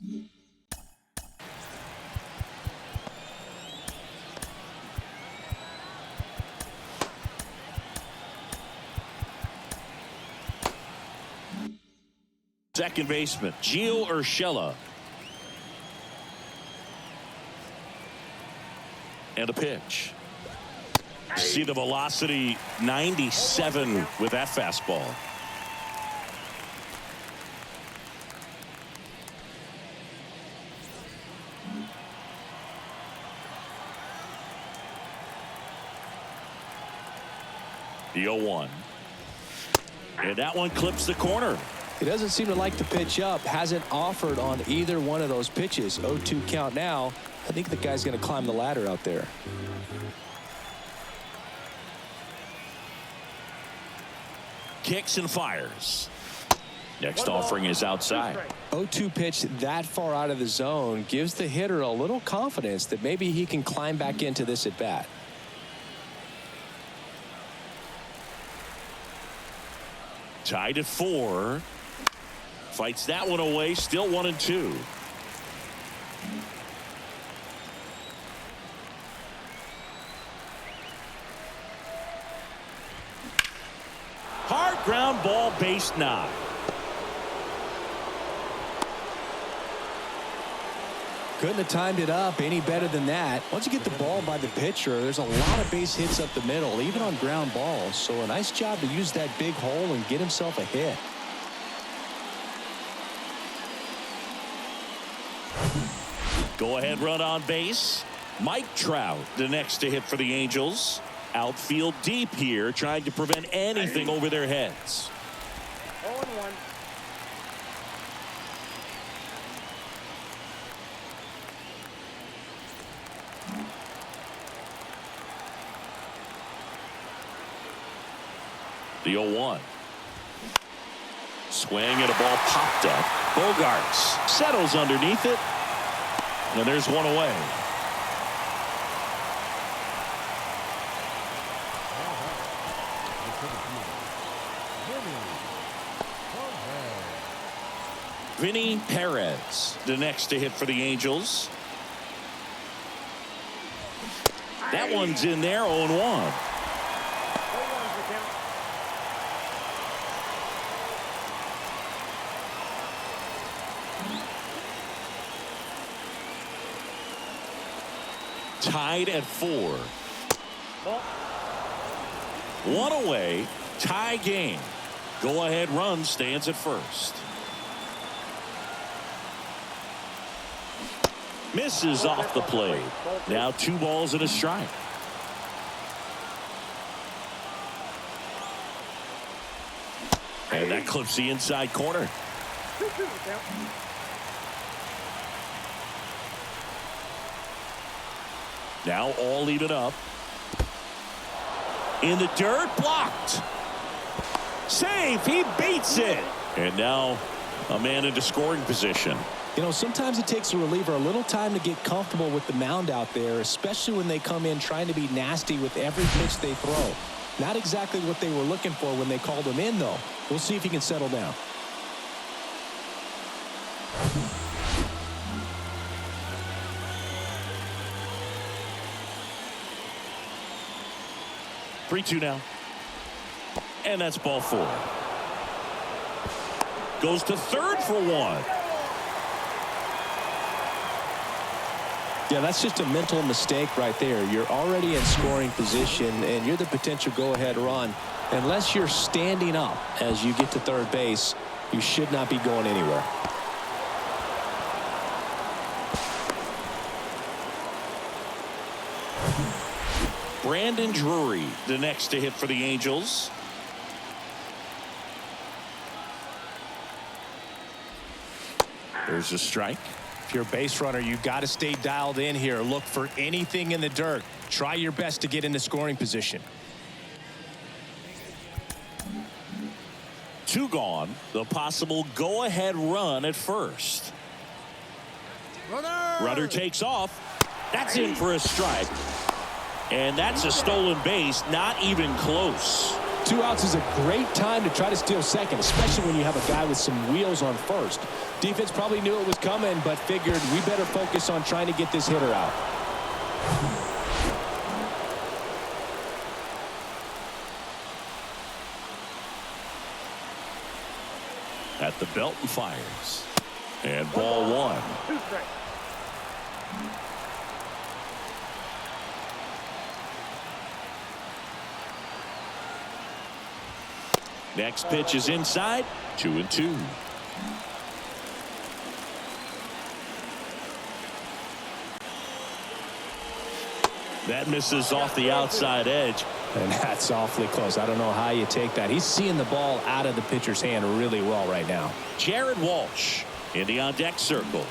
Second baseman, Gio Urshela. And a pitch. See the velocity, 97 with that fastball. The 0-1. And that one clips the corner. He doesn't seem to like the pitch up. Hasn't offered on either one of those pitches. 0-2 count now. I think the guy's going to climb the ladder out there. Kicks and fires. Next offering is outside. 0-2 pitch that far out of the zone gives the hitter a little confidence that maybe he can climb back into this at bat. Tied at 4. Fights that one away. Still 1-2. Hard ground ball, base knock. Couldn't have timed it up any better than that. Once you get the ball by the pitcher, there's a lot of base hits up the middle, even on ground balls. So a nice job to use that big hole and get himself a hit. Go ahead run on base. Mike Trout, the next to hit for the Angels. Outfield deep here, trying to prevent anything over their heads. 0-1. The 0-1. Swing and a ball popped up. Bogarts settles underneath it. And there's one away. Vinny Perez, the next to hit for the Angels. That one's in there, 0-1. Tied at 4. One away, tie game. Go-ahead run stands at first. Misses off the plate. Now 2 balls and a strike. And that clips the inside corner. Now all even up. In the dirt, blocked. Save, he beats it. And now a man into scoring position. You know, sometimes it takes a reliever a little time to get comfortable with the mound out there, especially when they come in trying to be nasty with every pitch they throw. Not exactly what they were looking for when they called him in, though. We'll see if he can settle down. 3-2 now. And that's ball 4. Goes to third for 1. Yeah, that's just a mental mistake right there. You're already in scoring position, and you're the potential go-ahead run. Unless you're standing up as you get to third base, you should not be going anywhere. Brandon Drury, the next to hit for the Angels. There's a strike. If you're a base runner, you got to stay dialed in here. Look for anything in the dirt. Try your best to get into scoring position. 2 gone. The possible go-ahead run at first. Runner takes off. That's in for a strike. And that's a stolen base. Not even close. 2 outs is a great time to try to steal second, especially when you have a guy with some wheels on first. Defense probably knew it was coming, but figured we better focus on trying to get this hitter out. At the belt and fires. And ball 1. Next pitch is inside. 2-2. That misses off the outside edge. And that's awfully close. I don't know how you take that. He's seeing the ball out of the pitcher's hand really well right now. Jared Walsh in the on-deck circle.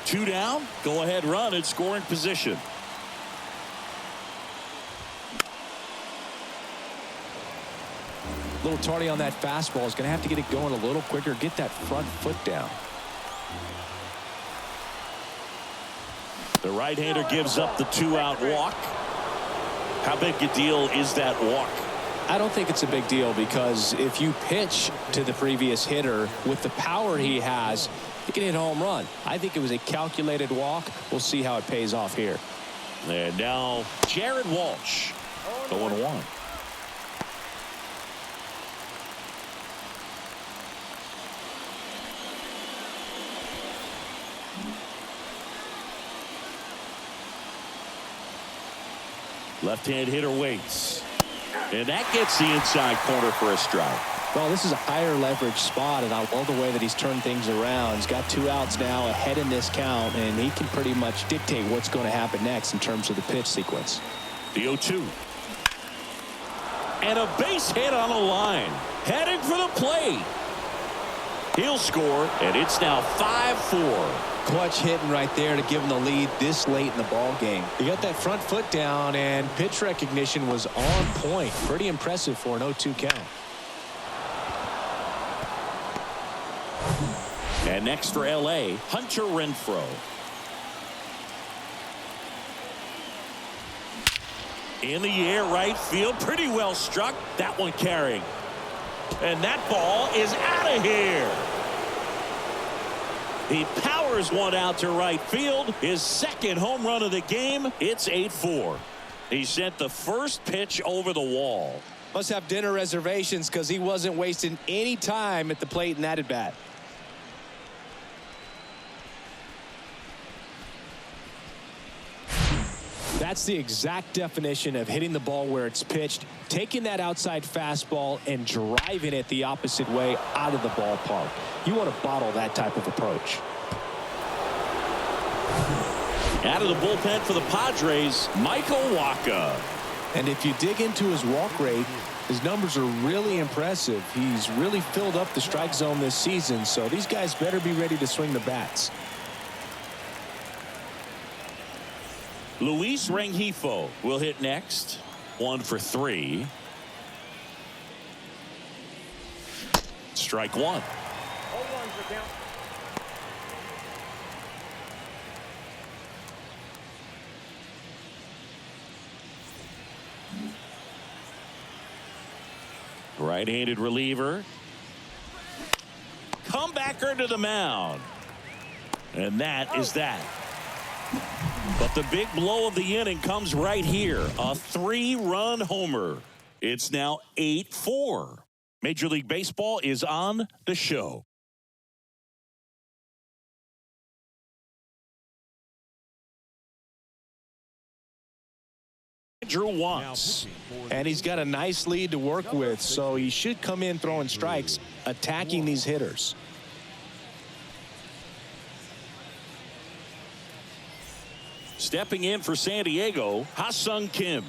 2 down. Go-ahead run in scoring position. A little tardy on that fastball. Is going to have to get it going a little quicker. Get that front foot down. The right-hander gives up the 2-out walk. How big a deal is that walk? I don't think it's a big deal, because if you pitch to the previous hitter with the power he has, he can hit a home run. I think it was a calculated walk. We'll see how it pays off here. And now Jared Walsh, 0-1. Left-hand hitter waits. And that gets the inside corner for a strike. Well, this is a higher leverage spot, and I love the way that he's turned things around. He's got 2 outs now ahead in this count, and he can pretty much dictate what's going to happen next in terms of the pitch sequence. The 0-2. And a base hit on the line. Heading for the plate. He'll score, and it's now 5-4. Clutch hitting right there to give him the lead this late in the ball game. He got that front foot down, and pitch recognition was on point. Pretty impressive for an 0-2 count. And next for L.A., Hunter Renfroe. In the air, right field, pretty well struck. That one carrying. And that ball is out of here. He powers one out to right field. His second home run of the game. It's 8-4. He sent the first pitch over the wall. Must have dinner reservations because he wasn't wasting any time at the plate in that at bat. That's the exact definition of hitting the ball where it's pitched, taking that outside fastball and driving it the opposite way out of the ballpark. You want to bottle that type of approach. Out of the bullpen for the Padres, Michael Wacha. And if you dig into his walk rate, his numbers are really impressive. He's really filled up the strike zone this season, so these guys better be ready to swing the bats. Luis Rengifo will hit next. 1 for 3. Strike 1. 0-1's the count. Right-handed reliever. Comebacker to the mound. And that is that. But the big blow of the inning comes right here. A 3-run homer. It's now 8-4. Major League Baseball is on the show. Andrew wants. And he's got a nice lead to work with, so he should come in throwing strikes, attacking these hitters. Stepping in for San Diego, Ha-Sung Kim.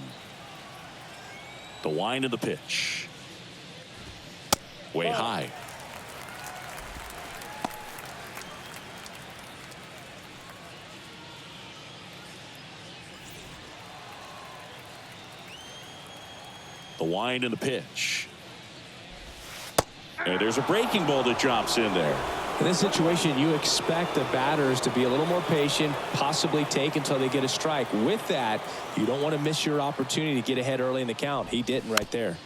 The wind of the pitch. Way high. The wind and the pitch. And there's a breaking ball that drops in there. In this situation, you expect the batters to be a little more patient, possibly take until they get a strike. With that, you don't want to miss your opportunity to get ahead early in the count. He didn't right there.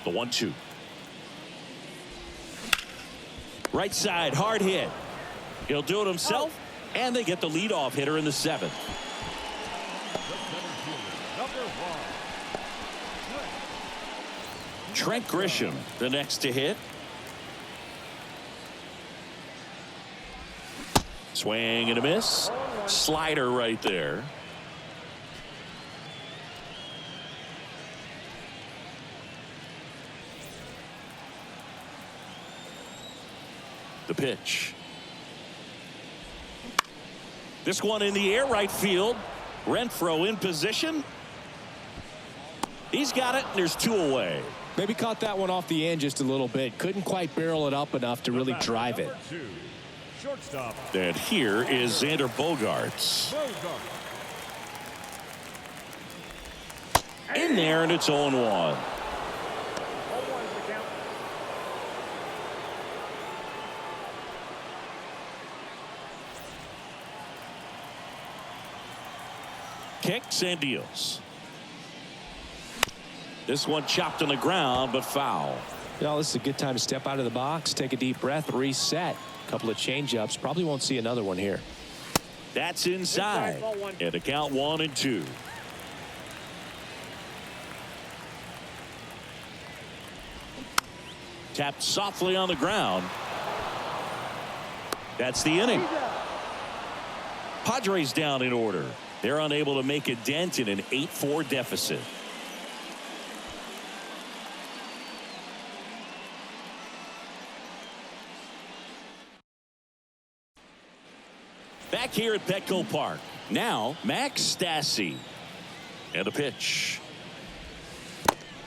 The 1-2. Right side, hard hit. He'll do it himself, and they get the leadoff hitter in the 7th. Trent Grisham, the next to hit. Swing and a miss. Slider right there. The pitch. This one in the air, right field. Renfroe in position. He's got it, and there's 2 away. Maybe caught that one off the end just a little bit. Couldn't quite barrel it up enough to really drive it. Shortstop. And here is Xander Bogaerts. In there, and it's 0-1. 0-1's the count. Kicks and deals. This one chopped on the ground, but foul. Well, this is a good time to step out of the box, take a deep breath, reset. A couple of change-ups. Probably won't see another one here. That's inside. And the count 1-2. Tapped softly on the ground. That's the inning. Padres down in order. They're unable to make a dent in an 8-4 deficit. Back here at Petco Park. Now, Max Stassi. And a pitch.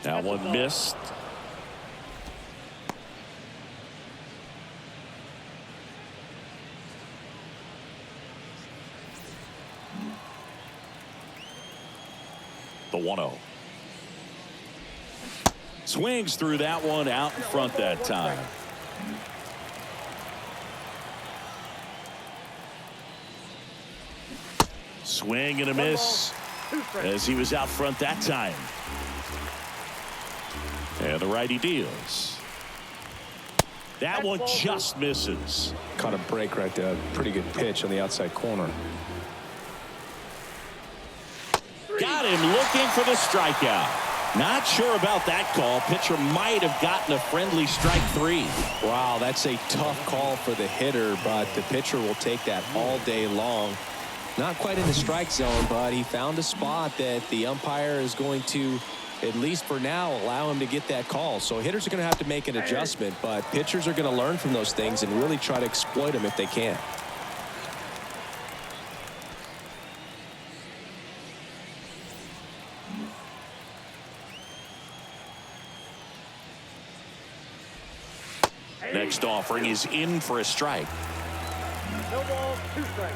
That one missed. The 1-0. Swings through that one out in front that time. Swing and a miss as he was out front that time. And the righty deals. That one just misses. Caught a break right there. Pretty good pitch on the outside corner. Got him looking for the strikeout. Not sure about that call. Pitcher might have gotten a friendly strike 3. Wow, that's a tough call for the hitter, but the pitcher will take that all day long. Not quite in the strike zone, but he found a spot that the umpire is going to, at least for now, allow him to get that call. So hitters are going to have to make an adjustment, but pitchers are going to learn from those things and really try to exploit them if they can. Next offering is in for a strike. No balls, 2 strikes.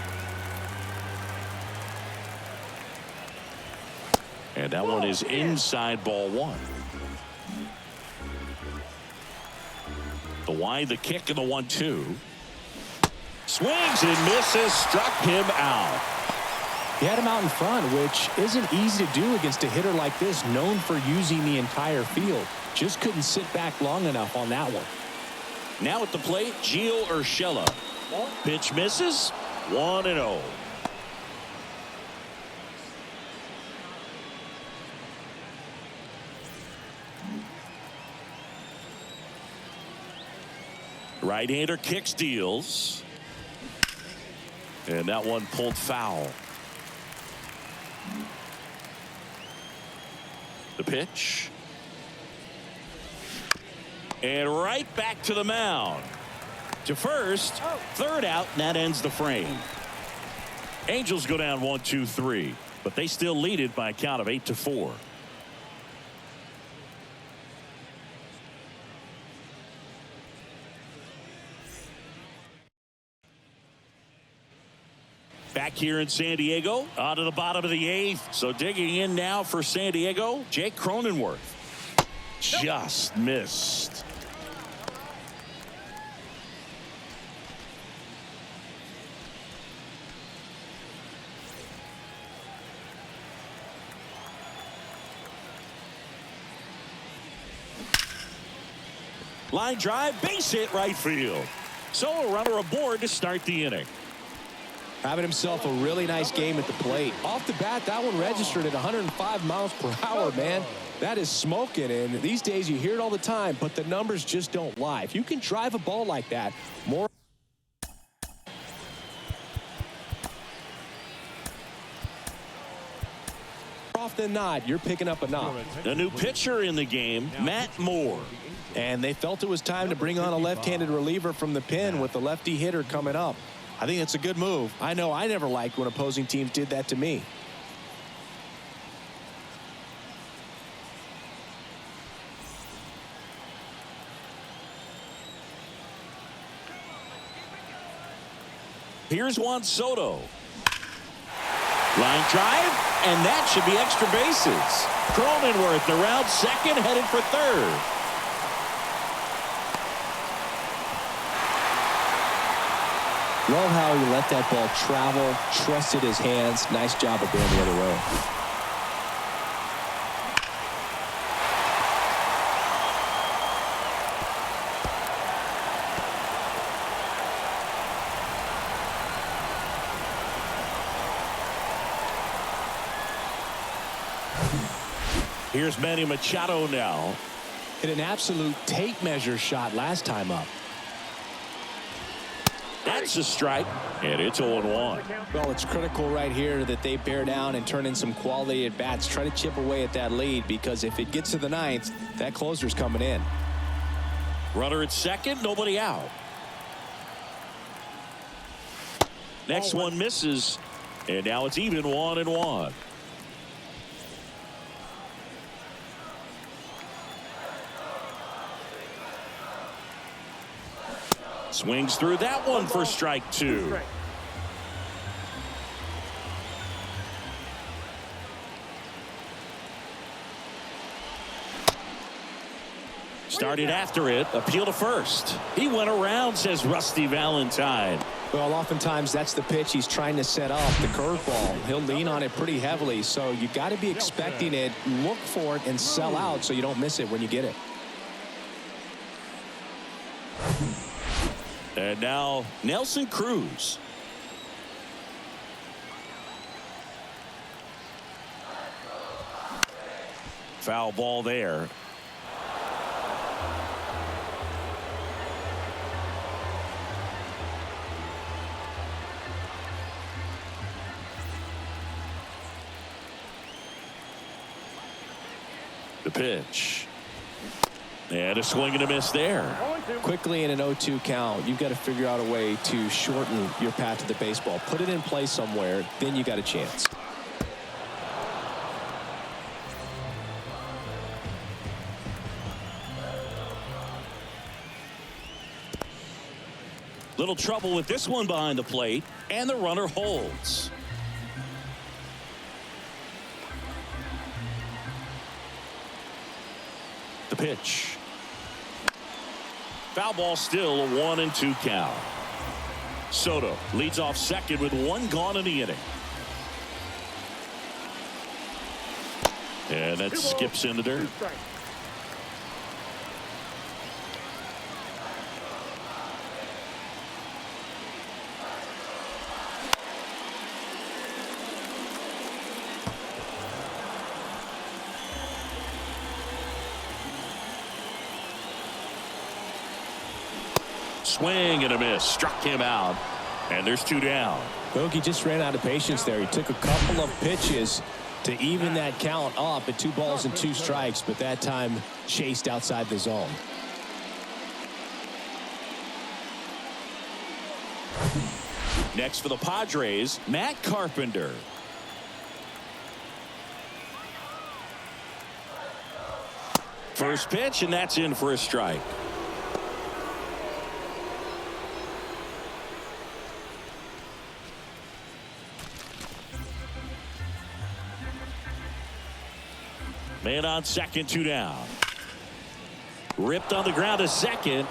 And that one is inside ball 1. The wide, the kick, and the 1-2. Swings and misses, struck him out. He had him out in front, which isn't easy to do against a hitter like this, known for using the entire field. Just couldn't sit back long enough on that one. Now at the plate, Gio Urshela. Pitch misses, 1-0. Right-hander kicks, deals. And that one pulled foul. The pitch. And right back to the mound. To first, third out, and that ends the frame. Angels go down 1-2-3, but they still lead it by a count of 8-4. Back here in San Diego, on to the bottom of the 8th. So digging in now for San Diego, Jake Cronenworth. Just missed. Line drive, base hit right field. So a runner aboard to start the inning. Having himself a really nice game at the plate. Off the bat, that one registered at 105 miles per hour, man. That is smoking, and these days you hear it all the time, but the numbers just don't lie. If you can drive a ball like that, more often than not, you're picking up a knock. The new pitcher in the game, Matt Moore. And they felt it was time to bring on a left-handed reliever from the pen with the lefty hitter coming up. I think it's a good move. I know I never liked when opposing teams did that to me. Here's Juan Soto. Line drive, and that should be extra bases. Cronenworth around second, headed for third. Love how he let that ball travel, trusted his hands. Nice job of going the other way. Here's Manny Machado now. Hit an absolute tape measure shot last time up. That's a strike, and it's 0-1. Well, it's critical right here that they bear down and turn in some quality at bats. Try to chip away at that lead, because if it gets to the 9th, that closer's coming in. Runner at second, nobody out. Next one misses, and now it's even 1-1. Swings through that one for strike 2. Started after it, appeal to first. He went around, says Rusty Valentine. Well, oftentimes that's the pitch he's trying to set up, the curveball. He'll lean on it pretty heavily, so you got to be expecting it, look for it, and sell out so you don't miss it when you get it. And now Nelson Cruz. Foul ball there. The pitch. And a swing and a miss there. Quickly in an 0-2 count, you've got to figure out a way to shorten your path to the baseball. Put it in play somewhere, then you got a chance. Little trouble with this one behind the plate, and the runner holds. The pitch. Foul ball, still a 1-2 count. Soto leads off second with one gone in the inning. And that skips in the dirt. Swing and a miss. Struck him out. And there's 2 down. Bogey just ran out of patience there. He took a couple of pitches to even that count up at 2 balls and 2 strikes, but that time chased outside the zone. Next for the Padres, Matt Carpenter. First pitch, and that's in for a strike. Man on second, 2 down. Ripped on the ground to second.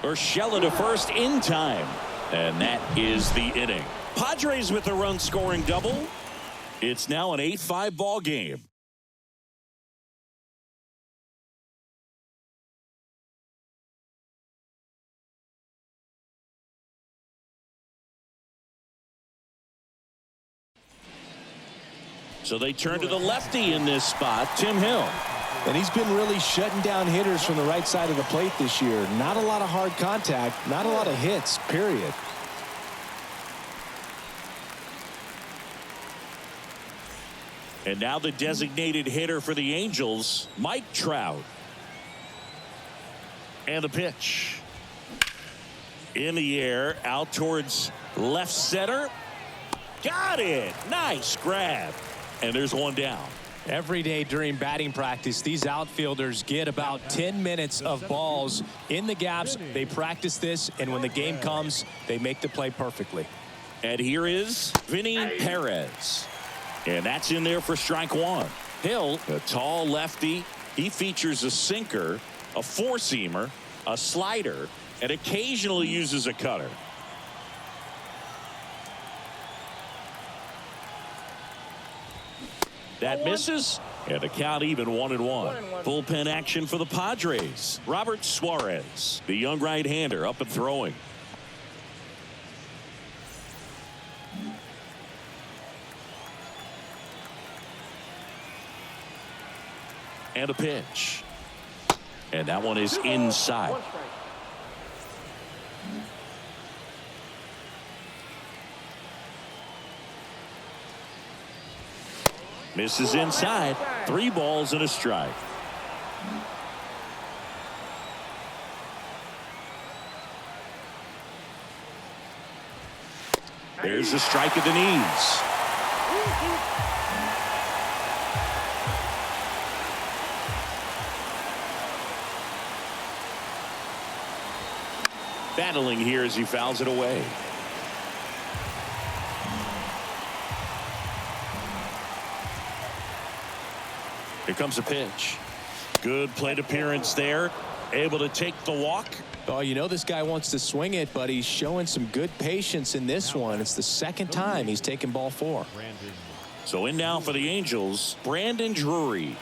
Urshela to first in time. And that is the inning. Padres with a run scoring double. It's now an 8-5 ball game. So they turn to the lefty in this spot, Tim Hill. And he's been really shutting down hitters from the right side of the plate this year. Not a lot of hard contact, not a lot of hits, period. And now the designated hitter for the Angels, Mike Trout. And the pitch. In the air, out towards left center. Got it. Nice grab. And there's 1 down. Every day during batting practice, these outfielders get about 10 minutes of balls in the gaps. They practice this, and when the game comes, they make the play perfectly. And here is Vinny Perez. And that's in there for strike 1. Hill, a tall lefty. He features a sinker, a 4-seamer, a slider, and occasionally uses a cutter. That misses, and the count even 1-1. Bullpen action for the Padres. Robert Suarez, the young right-hander, up and throwing. And a pitch. And that one is inside. Misses inside. 3 balls and a strike. There's the strike at the knees. Battling here as he fouls it away. Here comes a pitch. Good plate appearance there. Able to take the walk. Oh, you know this guy wants to swing it, but he's showing some good patience in this one. It's the second time he's taken ball 4. So in now for the Angels, Brandon Drury.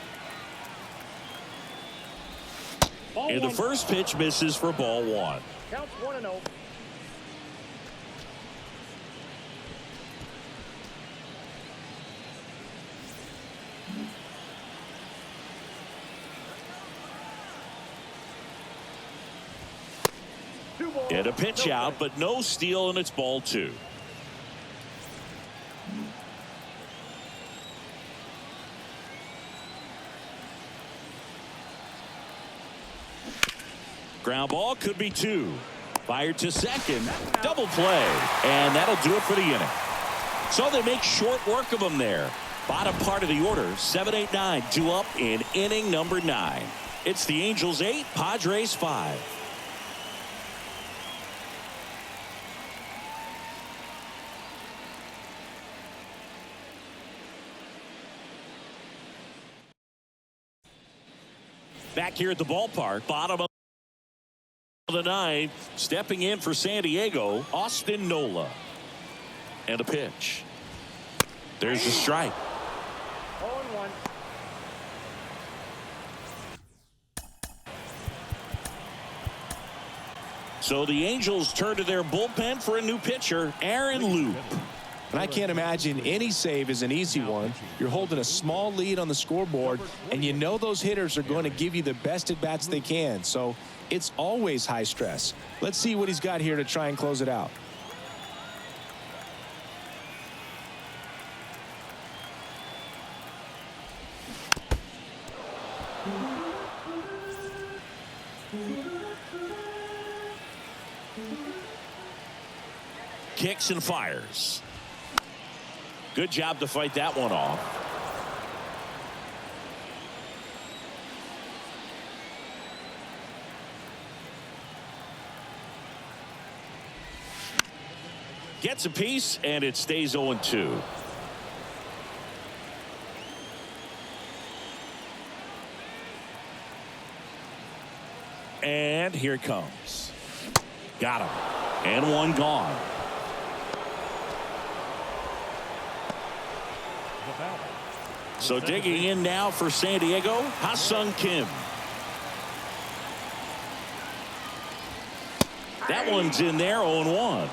And the first pitch misses for ball 1. Counts 1-0. And a pitch out, but no steal, and it's ball 2. Ground ball, could be 2. Fired to second, double play, and that'll do it for the inning. So they make short work of him there. Bottom part of the order, 7, 8, 9, 2 up in inning number 9. It's the Angels 8, Padres 5. Back here at the ballpark, bottom of the 9th, stepping in for San Diego, Austin Nola. And a pitch. There's the strike. 0-1. So the Angels turn to their bullpen for a new pitcher, Aaron Loop. And I can't imagine any save is an easy one. You're holding a small lead on the scoreboard, and you know those hitters are going to give you the best at-bats they can. So it's always high stress. Let's see what he's got here to try and close it out. Kicks and fires. Good job to fight that one off. Gets a piece, and it stays 0-2. And here it comes. Got him. And one gone. So digging in now for San Diego, Ha-Sung Kim. That one's in there, 0-1.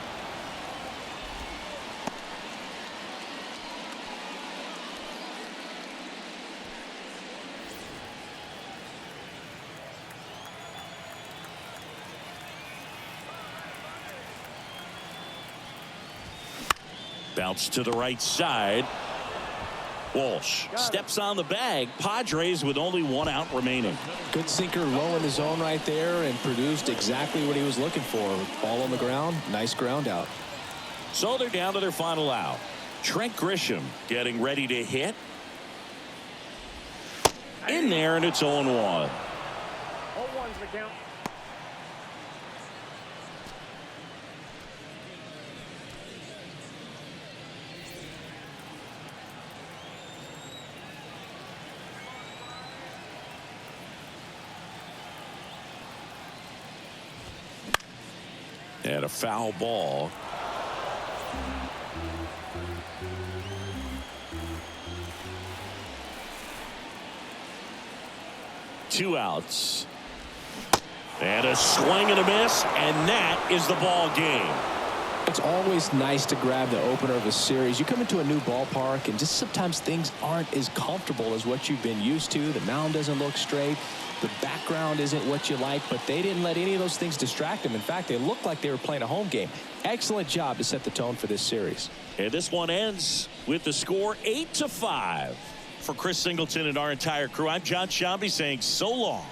Bounce to the right side. Walsh steps on the bag. Padres with only 1 out remaining. Good sinker low in the zone right there and produced exactly what he was looking for. Ball on the ground. Nice ground out. So they're down to their final out. Trent Grisham getting ready to hit. In there, and it's 0-1. 0-1's the count. And a foul ball. Two outs. And a swing and a miss, and that is the ball game. It's always nice to grab the opener of a series. You come into a new ballpark, and just sometimes things aren't as comfortable as what you've been used to. The mound doesn't look straight. The background isn't what you like, but they didn't let any of those things distract them. In fact, they looked like they were playing a home game. Excellent job to set the tone for this series. And this one ends with the score 8-5. For Chris Singleton and our entire crew, I'm John Shambi saying so long.